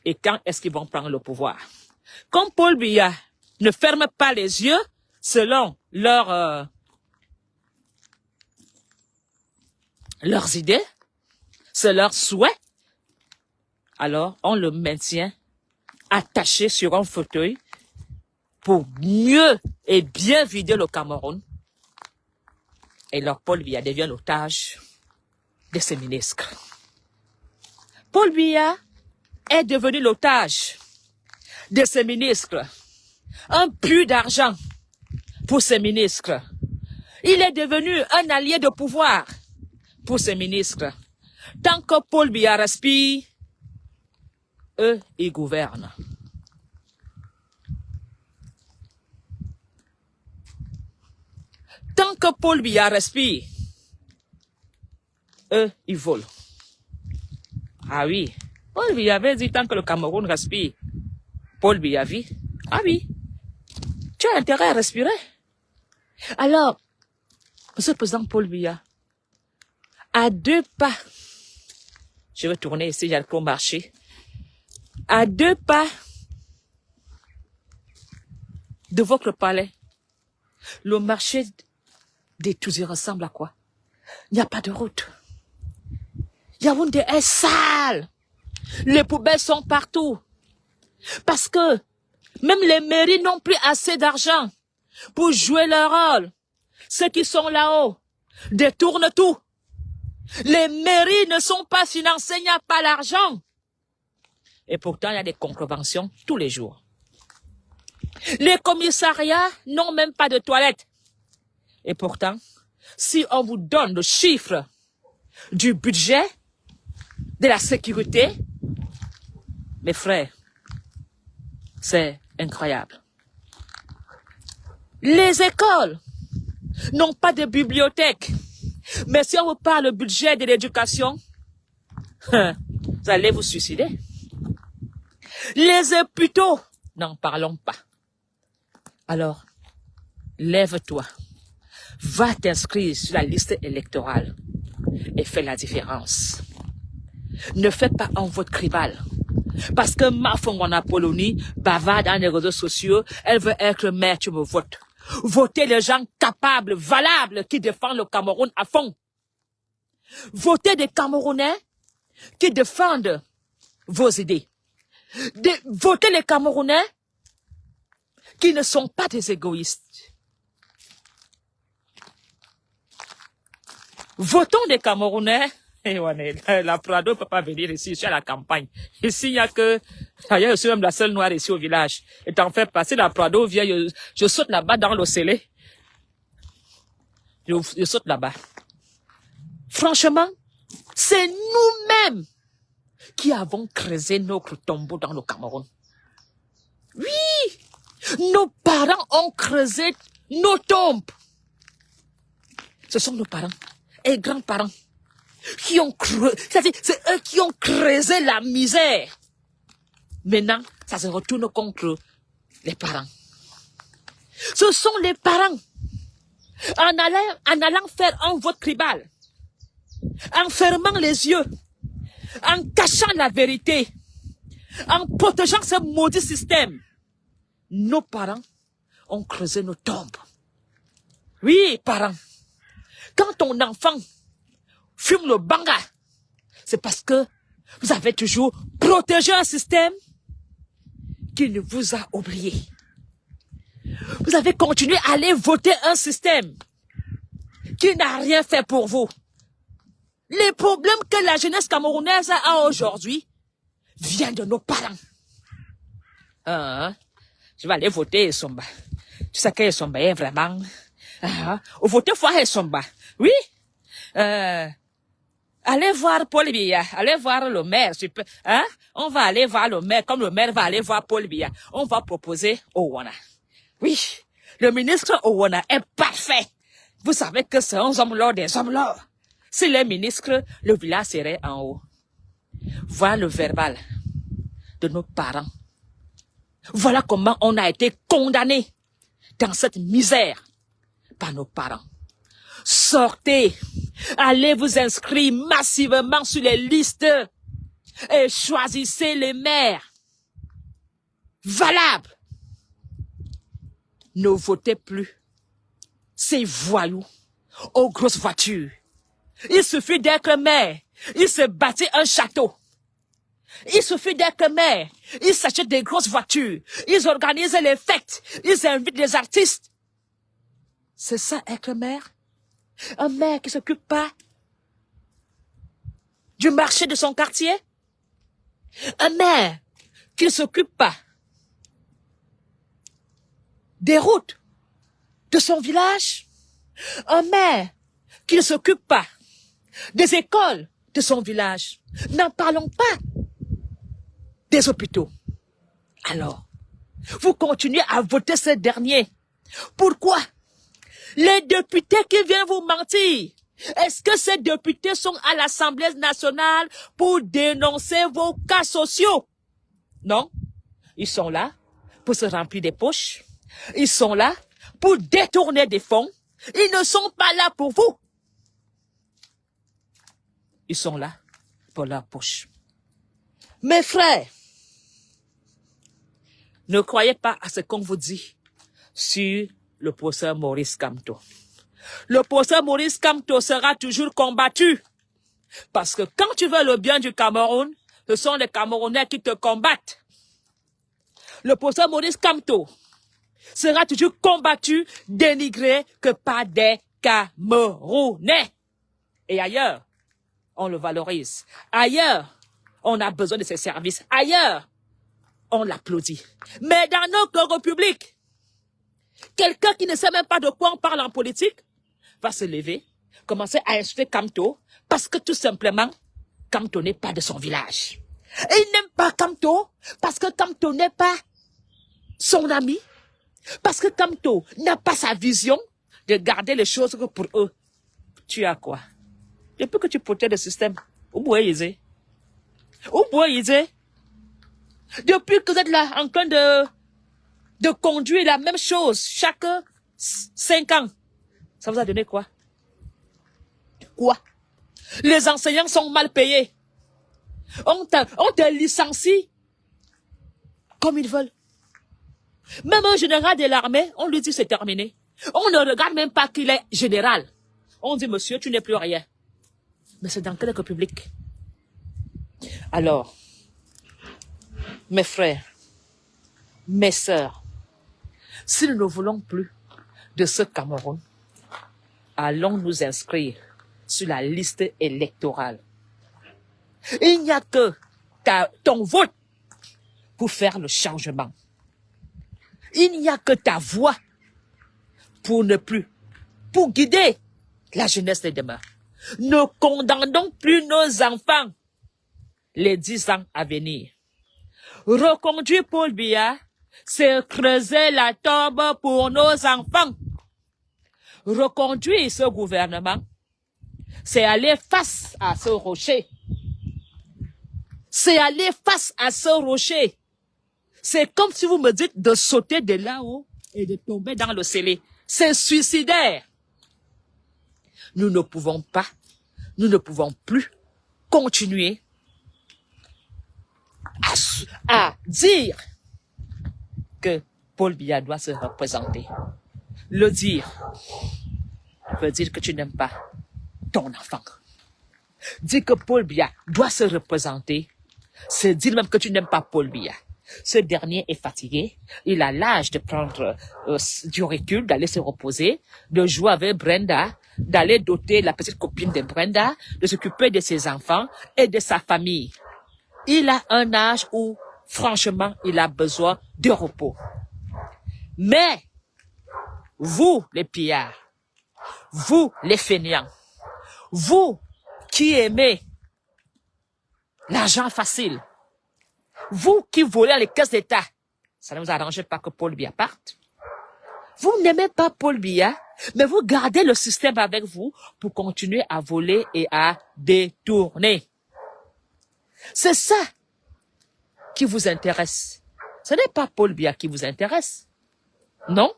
et quand est-ce qu'ils vont prendre le pouvoir. Quand Paul Biya ne ferme pas les yeux, selon leurs idées, c'est leur souhait, alors on le maintient attaché sur un fauteuil pour mieux et bien vider le Cameroun. Et alors Paul Biya devient l'otage de ses ministres. Paul Biya est devenu l'otage de ses ministres. Un puits d'argent pour ses ministres. Il est devenu un allié de pouvoir pour ses ministres. Tant que Paul Biya respire, eux, ils gouvernent. Tant que Paul Biya respire, eux, ils volent. Ah oui, Paul Biya avait dit tant que le Cameroun respire, Paul Biya vit. Ah oui, tu as intérêt à respirer. Alors, Monsieur le Président Paul Biya, à 2 pas, je vais tourner ici, j'ai le marché, à 2 pas de votre palais, le marché des Touzi ressemble à quoi? Il n'y a pas de route. Yaoundé est sale. Les poubelles sont partout. Parce que même les mairies n'ont plus assez d'argent pour jouer leur rôle. Ceux qui sont là-haut détournent tout. Les mairies ne sont pas financées, il n'y a pas l'argent. Et pourtant, il y a des contraventions tous les jours. Les commissariats n'ont même pas de toilettes. Et pourtant, si on vous donne le chiffre du budget de la sécurité, mes frères, c'est incroyable. Les écoles n'ont pas de bibliothèque. Mais si on vous parle du budget de l'éducation, vous allez vous suicider. Les hôpitaux, n'en parlons pas. Alors, lève-toi, va t'inscrire sur la liste électorale et fais la différence. Ne fais pas un vote tribal. Parce que ma femme Polonie bavarde dans les réseaux sociaux, elle veut être maire, tu me votes. Votez les gens capables, valables, qui défendent le Cameroun à fond. Votez des Camerounais qui défendent vos idées. Votez les Camerounais qui ne sont pas des égoïstes. Votons des Camerounais. Et la Prado ne peut pas venir ici, je suis à la campagne. Ici, il n'y a que... D'ailleurs, je suis même la seule noire ici au village. Et t'en fais passer, la Prado vient, je saute là-bas dans l'océan. Je saute là-bas. Franchement, c'est nous-mêmes qui avons creusé notre tombeau dans le Cameroun. Oui! Nos parents ont creusé nos tombes. Ce sont nos parents et grands-parents qui ont creusé, c'est eux qui ont creusé la misère. Maintenant, ça se retourne contre les parents. Ce sont les parents. En allant faire un vote tribal, en fermant les yeux, en cachant la vérité, en protégeant ce maudit système, nos parents ont creusé nos tombes. Oui, parents, quand ton enfant fume le banga, C'est parce que vous avez toujours protégé un système qui ne vous a oublié. Vous avez continué à aller voter un système qui n'a rien fait pour vous. Les problèmes que la jeunesse camerounaise a aujourd'hui viennent de nos parents. Je vais aller voter Somba. Tu sais que Somba est vraiment... voter fois Somba. Oui. Allez voir Paul Biya. Allez voir le maire. On va aller voir le maire. Comme le maire va aller voir Paul Biya. On va proposer Owana. Oui. Le ministre Owana est parfait. Vous savez que c'est un homme-là des hommes-là. Si les ministres, le village serait en haut. Voilà le verbal de nos parents. Voilà comment on a été condamnés dans cette misère par nos parents. Sortez, allez vous inscrire massivement sur les listes et choisissez les maires valables. Ne votez plus ces voyous aux grosses voitures. Il suffit d'être maire, il se bâtit un château. Il suffit d'être maire, ils s'achètent des grosses voitures, ils organisent les fêtes, ils invitent des artistes. C'est ça être maire? Un maire qui s'occupe pas du marché de son quartier? Un maire qui ne s'occupe pas des routes de son village? Un maire qui ne s'occupe pas des écoles de son village? N'en parlons pas des hôpitaux. Alors, vous continuez à voter ces derniers. Pourquoi? Les députés qui viennent vous mentir. Est-ce que ces députés sont à l'Assemblée nationale pour dénoncer vos cas sociaux? Non. Ils sont là pour se remplir des poches. Ils sont là pour détourner des fonds. Ils ne sont pas là pour vous. Ils sont là pour leur poche. Mes frères, ne croyez pas à ce qu'on vous dit sur le professeur Maurice Kamto. Le professeur Maurice Kamto sera toujours combattu. Parce que quand tu veux le bien du Cameroun, ce sont les Camerounais qui te combattent. Le professeur Maurice Kamto sera toujours combattu, dénigré que par des Camerounais. Et ailleurs, on le valorise. Ailleurs, on a besoin de ses services. Ailleurs, on l'applaudit. Mais dans notre République, quelqu'un qui ne sait même pas de quoi on parle en politique va se lever, commencer à insulter Kamto, parce que tout simplement, Kamto n'est pas de son village. Et il n'aime pas Kamto, parce que Kamto n'est pas son ami, parce que Kamto n'a pas sa vision de garder les choses pour eux. Tu as quoi? Depuis que tu protèges le système, où boyez depuis que vous êtes là en train de conduire la même chose chaque 5 ans, ça vous a donné quoi? Quoi? Les enseignants sont mal payés. On te licencie comme ils veulent. Même un général de l'armée, on lui dit c'est terminé. On ne regarde même pas qu'il est général. On dit monsieur, tu n'es plus rien. Mais c'est dans quelle république? Alors, mes frères, mes sœurs, si nous ne voulons plus de ce Cameroun, allons nous inscrire sur la liste électorale. Il n'y a que ton vote pour faire le changement. Il n'y a que ta voix pour guider la jeunesse de demain. Ne condamnons plus nos enfants les 10 ans à venir. Reconduire Paul Biya, c'est creuser la tombe pour nos enfants. Reconduire ce gouvernement, c'est aller face à ce rocher. C'est aller face à ce rocher. C'est comme si vous me dites de sauter de là-haut et de tomber dans le scellé. C'est suicidaire. Nous ne pouvons plus continuer à dire que Paul Biya doit se représenter. Le dire veut dire que tu n'aimes pas ton enfant. Dire que Paul Biya doit se représenter, c'est dire même que tu n'aimes pas Paul Biya. Ce dernier est fatigué, il a l'âge de prendre du recul, d'aller se reposer, de jouer avec Brenda, d'aller doter la petite copine de Brenda, de s'occuper de ses enfants et de sa famille. Il a un âge où, franchement, il a besoin de repos. Mais, vous, les pillards, vous, les fainéants, vous qui aimez l'argent facile, vous qui volez les caisses d'État, ça ne vous arrange pas que Paul Biya parte. Vous n'aimez pas Paul Biya, mais vous gardez le système avec vous pour continuer à voler et à détourner. C'est ça qui vous intéresse. Ce n'est pas Paul Biya qui vous intéresse. Non,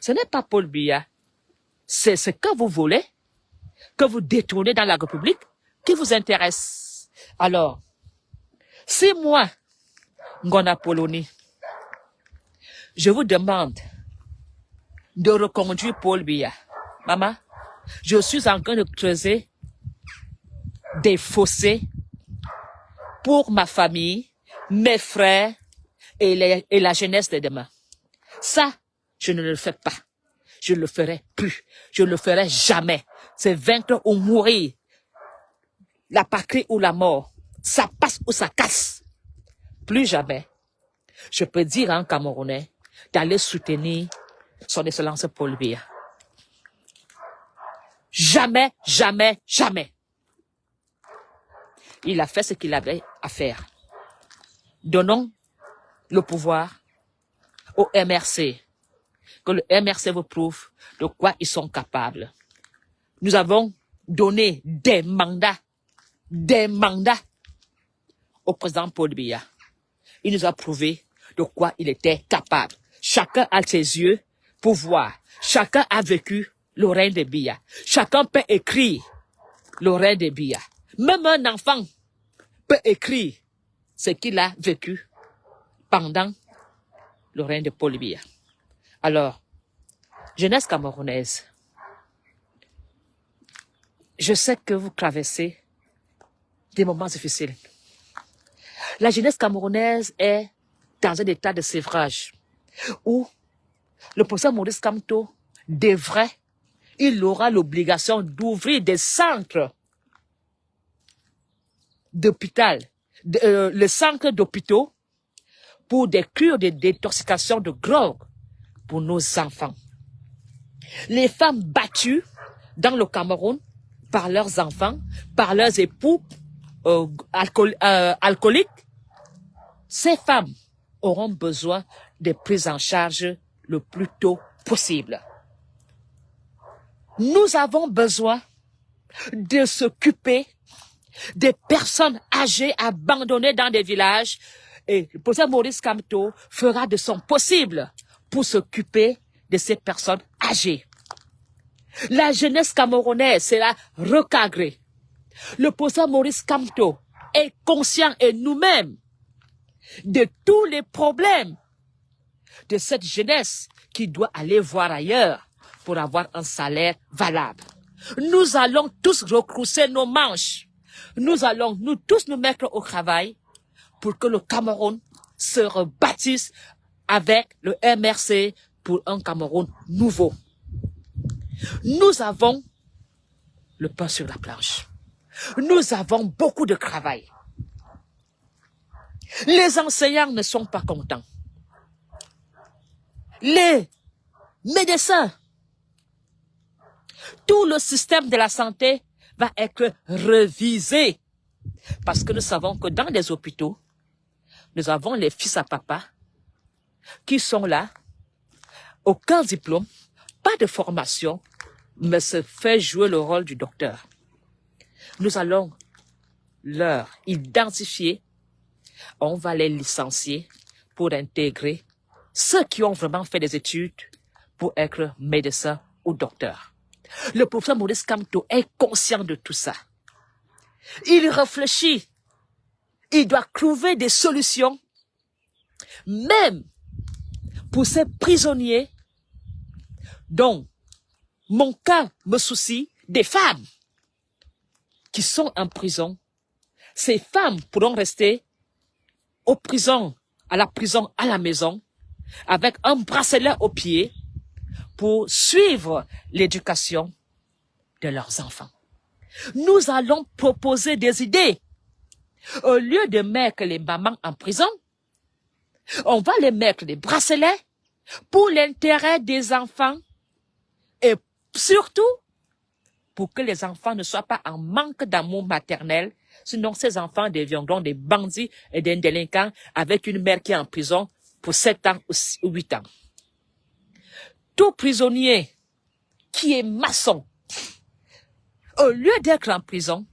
ce n'est pas Paul Biya. C'est ce que vous volez, que vous détournez dans la République, qui vous intéresse. Alors, si moi, Ngona Poloni, je vous demande de reconduire Paul Biya, maman, je suis en train de creuser des fossés pour ma famille, mes frères et la jeunesse de demain. Ça, je ne le fais pas. Je ne le ferai plus. Je ne le ferai jamais. C'est vaincre ou mourir. La patrie ou la mort. Ça passe ou ça casse. Plus jamais. Je peux dire à un Camerounais d'aller soutenir son excellence Paul Biya. Jamais, jamais, jamais. Il a fait ce qu'il avait à faire. Donnons le pouvoir au MRC. Que le MRC vous prouve de quoi ils sont capables. Nous avons donné des mandats au président Paul Biya. Il nous a prouvé de quoi il était capable. Chacun a ses yeux pour voir. Chacun a vécu le règne de Biya. Chacun peut écrire le règne de Biya. Même un enfant peut écrire ce qu'il a vécu pendant le règne de Paul Biya. Alors, jeunesse camerounaise, je sais que vous traversez des moments difficiles. La jeunesse camerounaise est dans un état de sévrage où le professeur Maurice Kamto il aura l'obligation d'ouvrir des centres d'hôpital, le centre d'hôpitaux pour des cures de détoxication de drogue pour nos enfants. Les femmes battues dans le Cameroun par leurs enfants, par leurs époux alcooliques, ces femmes auront besoin de prise en charge le plus tôt possible. Nous avons besoin de s'occuper des personnes âgées abandonnées dans des villages et le professeur Maurice Kamto fera de son possible pour s'occuper de ces personnes âgées. La jeunesse camerounaise sera recadrée. Le professeur Maurice Kamto est conscient et nous-mêmes de tous les problèmes de cette jeunesse qui doit aller voir ailleurs pour avoir un salaire valable. Nous allons tous retrousser nos manches. Nous allons nous tous nous mettre au travail pour que le Cameroun se rebâtisse avec le MRC pour un Cameroun nouveau. Nous avons le pain sur la planche. Nous avons beaucoup de travail. Les enseignants ne sont pas contents. Les médecins, tout le système de la santé va être révisé. Parce que nous savons que dans les hôpitaux, nous avons les fils à papa qui sont là, aucun diplôme, pas de formation, mais se fait jouer le rôle du docteur. Nous allons leur identifier, on va les licencier pour intégrer ceux qui ont vraiment fait des études pour être médecins ou docteurs. Le professeur Maurice Kamto est conscient de tout ça. Il réfléchit. Il doit trouver des solutions, même pour ces prisonniers dont mon cas me soucie, des femmes qui sont en prison, ces femmes pourront rester aux prisons, à la prison, à la maison, avec un bracelet au pied pour suivre l'éducation de leurs enfants. Nous allons proposer des idées. Au lieu de mettre les mamans en prison, on va les mettre des bracelets pour l'intérêt des enfants et surtout pour que les enfants ne soient pas en manque d'amour maternel. Sinon, ces enfants deviendront des bandits et des délinquants avec une mère qui est en prison pour 7 ans ou 8 ans. Tout prisonnier qui est maçon, au lieu d'être en prison,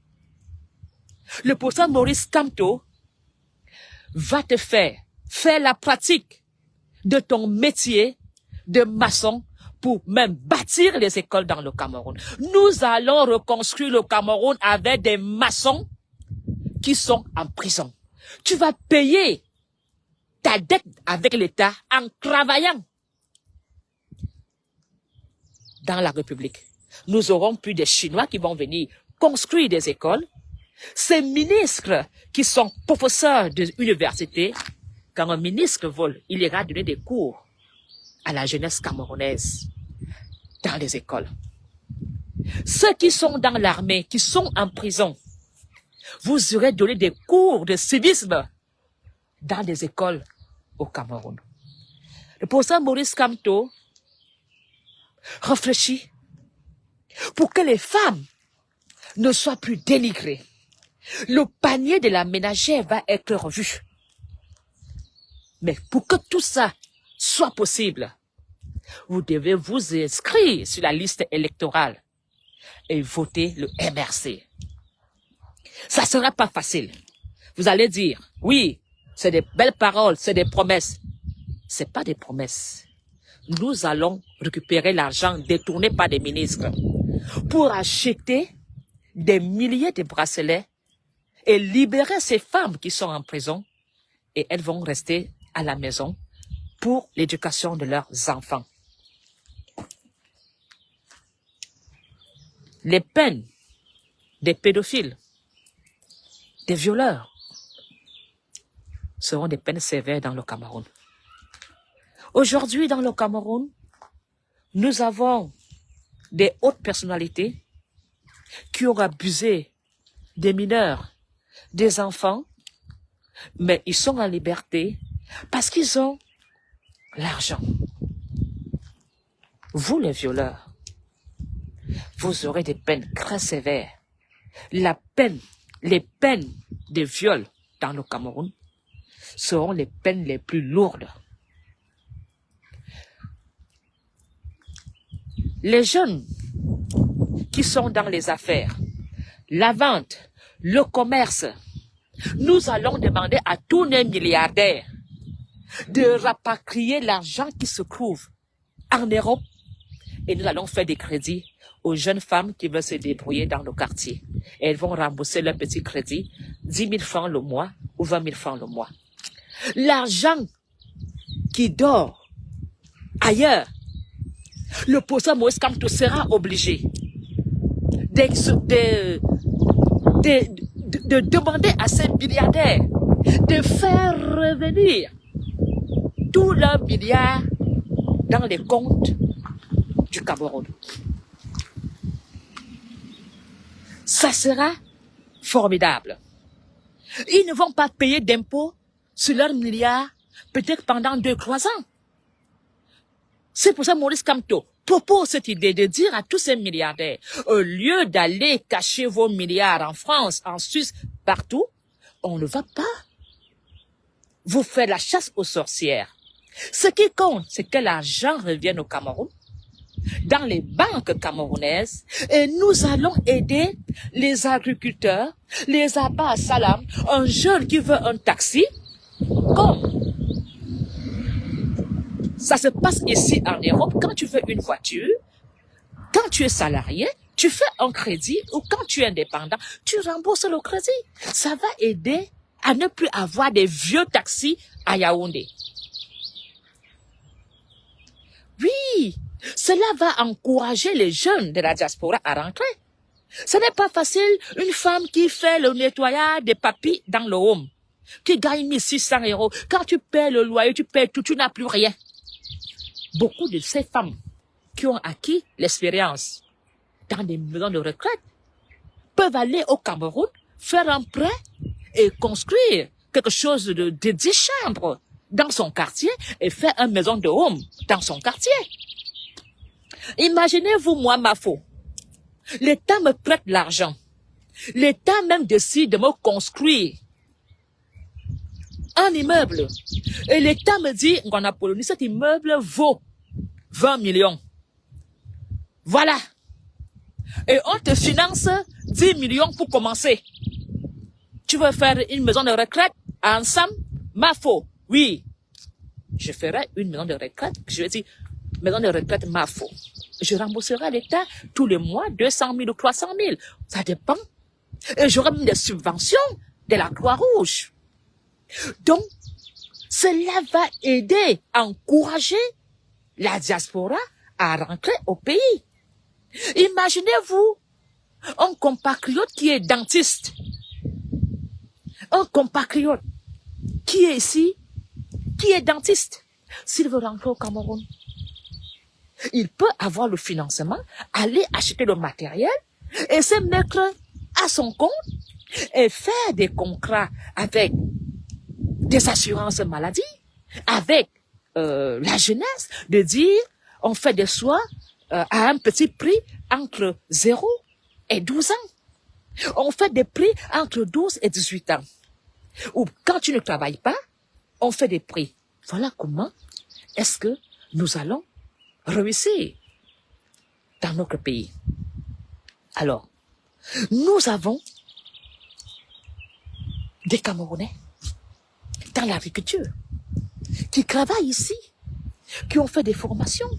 le professeur Maurice Kamto va te faire la pratique de ton métier de maçon pour même bâtir les écoles dans le Cameroun. Nous allons reconstruire le Cameroun avec des maçons qui sont en prison. Tu vas payer ta dette avec l'État en travaillant dans la République. Nous aurons plus des Chinois qui vont venir construire des écoles. Ces ministres qui sont professeurs d'université, quand un ministre vole, il ira donner des cours à la jeunesse camerounaise dans les écoles. Ceux qui sont dans l'armée, qui sont en prison, vous aurez donné des cours de civisme dans les écoles au Cameroun. Le professeur Maurice Kamto réfléchit pour que les femmes ne soient plus dénigrées. Le panier de la ménagère va être revu. Mais pour que tout ça soit possible, vous devez vous inscrire sur la liste électorale et voter le MRC. Ça ne sera pas facile. Vous allez dire, oui, c'est des belles paroles, c'est des promesses. Ce n'est pas des promesses. Nous allons récupérer l'argent détourné par des ministres pour acheter des milliers de bracelets et libérer ces femmes qui sont en prison et elles vont rester à la maison pour l'éducation de leurs enfants. Les peines des pédophiles, des violeurs, seront des peines sévères dans le Cameroun. Aujourd'hui, dans le Cameroun, nous avons des hautes personnalités qui ont abusé des mineurs, des enfants, mais ils sont en liberté parce qu'ils ont l'argent. Vous, les violeurs, vous aurez des peines très sévères. Les peines de viol dans le Cameroun seront les peines les plus lourdes. Les jeunes qui sont dans les affaires, la vente, le commerce, nous allons demander à tous les milliardaires de rapatrier l'argent qui se trouve en Europe et nous allons faire des crédits aux jeunes femmes qui veulent se débrouiller dans le quartier. Et elles vont rembourser leur petit crédit, 10 000 francs le mois ou 20 000 francs le mois. L'argent qui dort ailleurs, le professeur Maurice Kamto sera obligé de demander à ces milliardaires de faire revenir tous leurs milliards dans les comptes du Cameroun. Ça sera formidable. Ils ne vont pas payer d'impôts sur leurs milliards peut-être pendant 2-3 ans. C'est pour ça que Maurice Kamto propose cette idée de dire à tous ces milliardaires, au lieu d'aller cacher vos milliards en France, en Suisse, partout, on ne va pas vous faire la chasse aux sorcières. Ce qui compte, c'est que l'argent revienne au Cameroun, dans les banques camerounaises, et nous allons aider les agriculteurs, les abats à salam, un jeune qui veut un taxi, comme ça se passe ici en Europe. Quand tu veux une voiture, quand tu es salarié, tu fais un crédit, ou quand tu es indépendant, tu rembourses le crédit. Ça va aider à ne plus avoir des vieux taxis à Yaoundé. Oui, cela va encourager les jeunes de la diaspora à rentrer. Ce n'est pas facile, une femme qui fait le nettoyage des papilles dans le home, qui gagne 1600 €. Quand tu paies le loyer, tu paies tout, tu n'as plus rien. Beaucoup de ces femmes qui ont acquis l'expérience dans des maisons de retraite peuvent aller au Cameroun, faire un prêt et construire quelque chose de 10 chambres dans son quartier et faire une maison de home dans son quartier. Imaginez-vous, moi, Mafo. L'État me prête l'argent. L'État même décide de me construire un immeuble. Et l'État me dit, Ngwanapoloni, cet immeuble vaut 20 millions. Voilà. Et on te finance 10 millions pour commencer. Tu veux faire une maison de retraite ensemble? Mafo. Oui. Je ferai une maison de retraite. Je vais dire, maison de retraite Mafo. Je rembourserai à l'État tous les mois 200 000 ou 300 000. Ça dépend. Et j'aurai même des subventions de la Croix-Rouge. Donc, cela va aider à encourager la diaspora à rentrer au pays. Imaginez-vous un compatriote qui est dentiste. Un compatriote qui est ici, qui est dentiste. S'il veut rentrer au Cameroun, il peut avoir le financement, aller acheter le matériel et se mettre à son compte et faire des contrats avec des assurances maladie, avec la jeunesse, de dire on fait des soins à un petit prix entre 0 et 12 ans. On fait des prix entre 12 et 18 ans. Ou quand tu ne travailles pas, on fait des prix. Voilà comment est-ce que nous allons réussir dans notre pays. Alors, nous avons des Camerounais dans l'agriculture qui travaillent ici, qui ont fait des formations,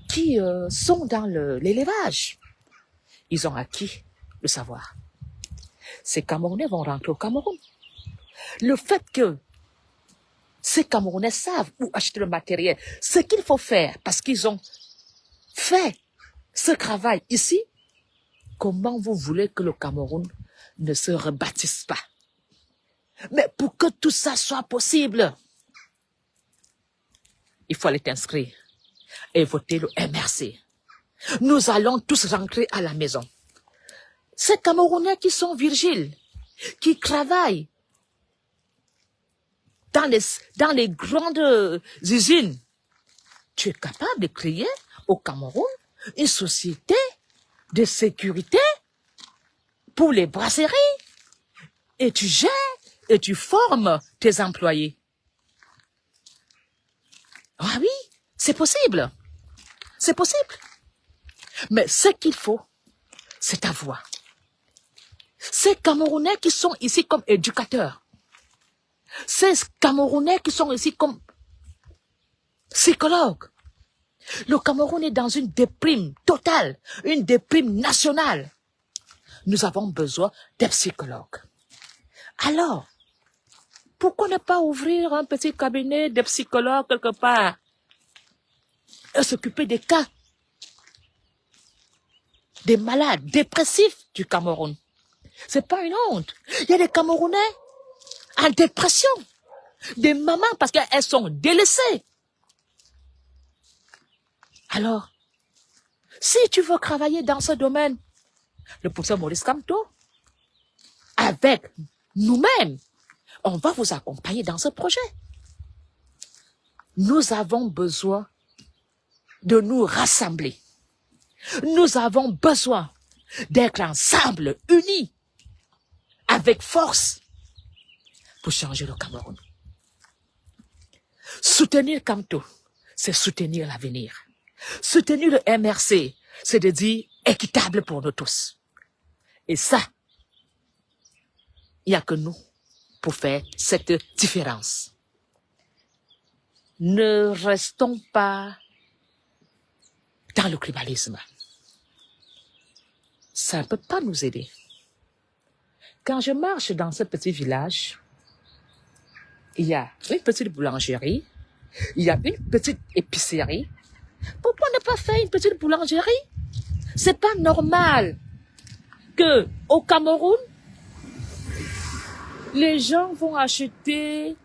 qui sont dans l'élevage. Ils ont acquis le savoir. Ces Camerounais vont rentrer au Cameroun. Le fait que ces Camerounais savent où acheter le matériel, ce qu'il faut faire, parce qu'ils ont fait ce travail ici, comment vous voulez que le Cameroun ne se rebâtisse pas? Mais pour que tout ça soit possible, il faut aller t'inscrire et voter le MRC. Nous allons tous rentrer à la maison. Ces Camerounais qui sont vigiles, qui travaillent dans les grandes usines, tu es capable de créer au Cameroun une société de sécurité pour les brasseries et tu gères et tu formes tes employés. Ah oui, c'est possible. C'est possible. Mais ce qu'il faut, c'est ta voix. Ces Camerounais qui sont ici comme éducateurs, ces Camerounais qui sont ici comme psychologues. Le Cameroun est dans une déprime totale, une déprime nationale. Nous avons besoin des psychologues. Alors, pourquoi ne pas ouvrir un petit cabinet de psychologues quelque part et s'occuper des cas, des malades dépressifs du Cameroun? C'est pas une honte. Il y a des Camerounais en dépression, des mamans parce qu'elles sont délaissées. Alors, si tu veux travailler dans ce domaine, le professeur Maurice Kamto, avec nous-mêmes, on va vous accompagner dans ce projet. Nous avons besoin de nous rassembler. Nous avons besoin d'être ensemble, unis, avec force, pour changer le Cameroun. Soutenir Kamto, c'est soutenir l'avenir. Soutenir le MRC, c'est de dire équitable pour nous tous. Et ça, il n'y a que nous pour faire cette différence. Ne restons pas dans le tribalisme. Ça ne peut pas nous aider. Quand je marche dans ce petit village, il y a une petite boulangerie, il y a une petite épicerie. Pourquoi ne pas faire une petite boulangerie? C'est pas normal que au Cameroun, les gens vont acheter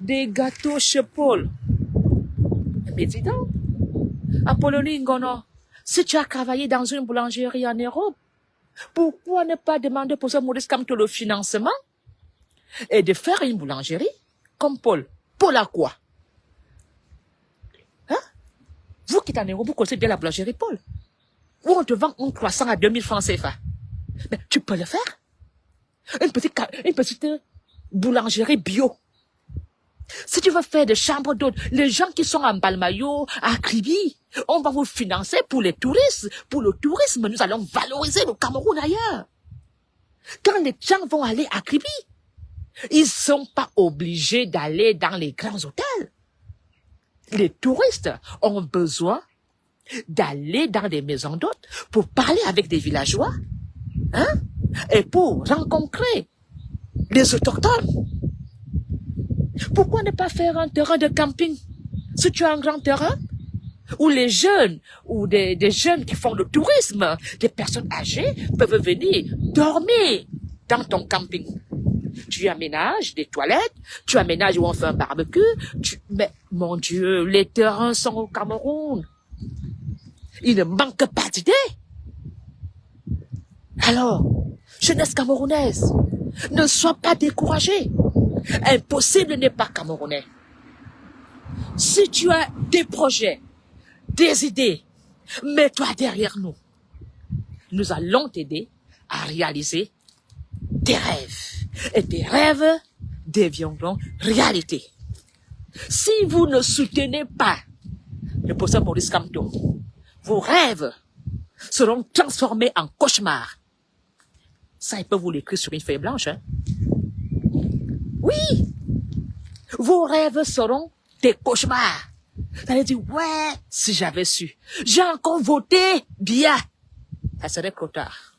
des gâteaux chez Paul. Mais dis donc, Apollonie Ngono, si tu as travaillé dans une boulangerie en Europe, pourquoi ne pas demander pour ce Maurice Kamto le financement et de faire une boulangerie comme Paul? Paul à quoi? Hein? Vous qui êtes en Europe, vous connaissez bien la boulangerie Paul. Où on te vend un croissant à 2000 francs CFA. Mais tu peux le faire. Une petite boulangerie bio. Si tu veux faire des chambres d'hôtes, les gens qui sont en Balmayo, à Kribi, on va vous financer pour les touristes. Pour le tourisme, nous allons valoriser le Cameroun ailleurs. Quand les gens vont aller à Kribi, ils ne sont pas obligés d'aller dans les grands hôtels. Les touristes ont besoin d'aller dans des maisons d'hôtes pour parler avec des villageois, hein, et pour rencontrer les autochtones. Pourquoi ne pas faire un terrain de camping? Si tu as un grand terrain, où les jeunes, ou des jeunes qui font le tourisme, des personnes âgées peuvent venir dormir dans ton camping. Tu aménages des toilettes, tu aménages où on fait un barbecue, mais mon Dieu, les terrains sont au Cameroun. Il ne manque pas d'idées. Alors, jeunesse camerounaise, ne sois pas découragée. Impossible n'est pas camerounais. Si tu as des projets, des idées, mets-toi derrière nous. Nous allons t'aider à réaliser tes rêves. Et tes rêves deviendront réalité. Si vous ne soutenez pas le professeur Maurice Kamto, vos rêves seront transformés en cauchemars. Ça, il peut vous l'écrire sur une feuille blanche. Hein? Oui, vos rêves seront des cauchemars. Vous allez dire, ouais, si j'avais su, j'ai encore voté bien. Ça serait trop tard.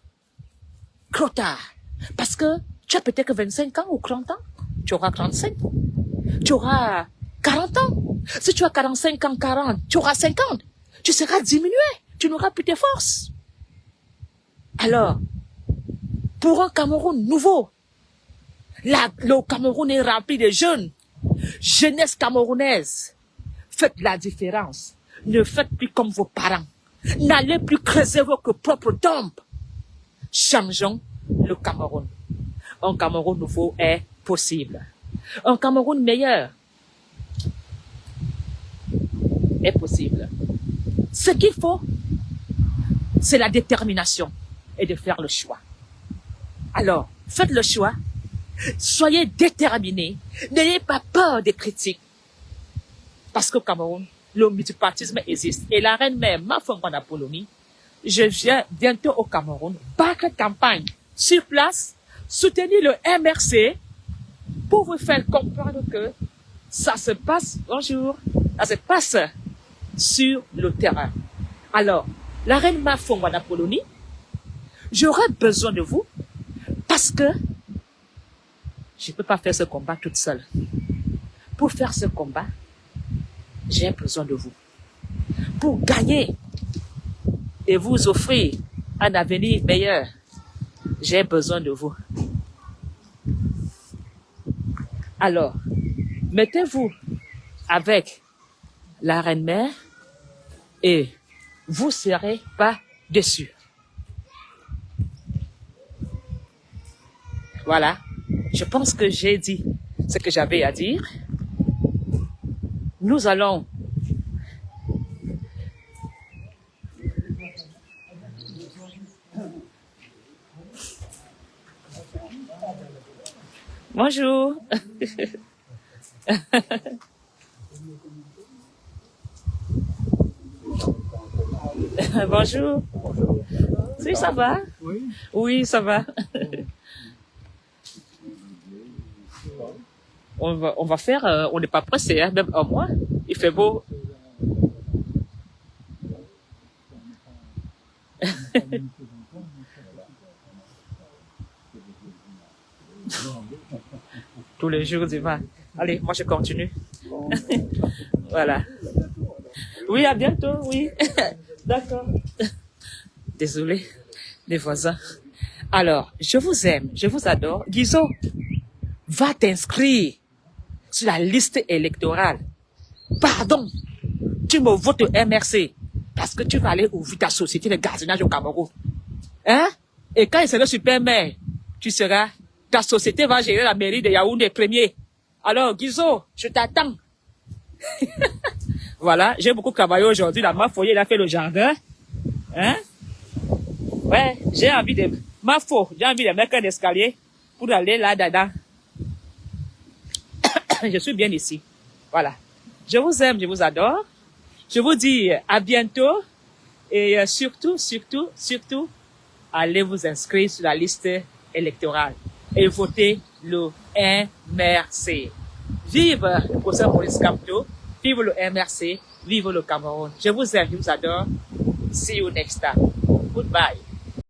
Trop tard. Parce que tu as peut-être 25 ans ou 30 ans. Tu auras 35. Tu auras 40 ans. Si tu as 45 ans, 40, tu auras 50. Tu seras diminué. Tu n'auras plus tes forces. Alors, pour un Cameroun nouveau, le Cameroun est rempli de jeunes. Jeunesse camerounaise. Faites la différence. Ne faites plus comme vos parents. N'allez plus creuser votre propre tombe. Changeons le Cameroun. Un Cameroun nouveau est possible. Un Cameroun meilleur est possible. Ce qu'il faut, c'est la détermination et de faire le choix. Alors, faites le choix. Soyez déterminés. N'ayez pas peur des critiques. Parce qu'au Cameroun, le multipartisme existe. Et la reine-mère Mafongwana Apollonie, je viens bientôt au Cameroun, battre campagne sur place, soutenir le MRC pour vous faire comprendre que ça se passe, bonjour, ça se passe sur le terrain. Alors, la reine Mafongwana Apollonie, j'aurai besoin de vous parce que je ne peux pas faire ce combat toute seule. Pour faire ce combat, j'ai besoin de vous. Pour gagner et vous offrir un avenir meilleur, j'ai besoin de vous. Alors, mettez-vous avec la reine-mère et vous ne serez pas déçus. Voilà, je pense que j'ai dit ce que j'avais à dire. Nous allons bonjour. Bonjour. Oui, ça va? Oui, ça va. On va faire, on n'est pas pressé, hein, même un mois. Il fait beau. Tous les jours, il va. Allez, moi je continue. Voilà. Oui, à bientôt, oui. D'accord. Désolé, les voisins. Alors, je vous aime, je vous adore. Guizot, va t'inscrire sur la liste électorale. Pardon, tu me votes MRC parce que tu vas aller ouvrir ta société de gardiennage au Cameroun. Hein? Et quand il sera super maire, ta société va gérer la mairie de Yaoundé premier. Alors, Guizot, je t'attends. Voilà, j'ai beaucoup travaillé aujourd'hui. Là, ma foyer, il a fait le jardin. Hein? Ouais, j'ai envie de mettre un escalier pour aller là-dedans. Je suis bien ici. Voilà. Je vous aime, je vous adore. Je vous dis à bientôt. Et surtout, allez vous inscrire sur la liste électorale et votez le MRC. Vive le procès Maurice Kamto, vive le MRC, vive le Cameroun. Je vous aime, je vous adore. See you next time. Goodbye.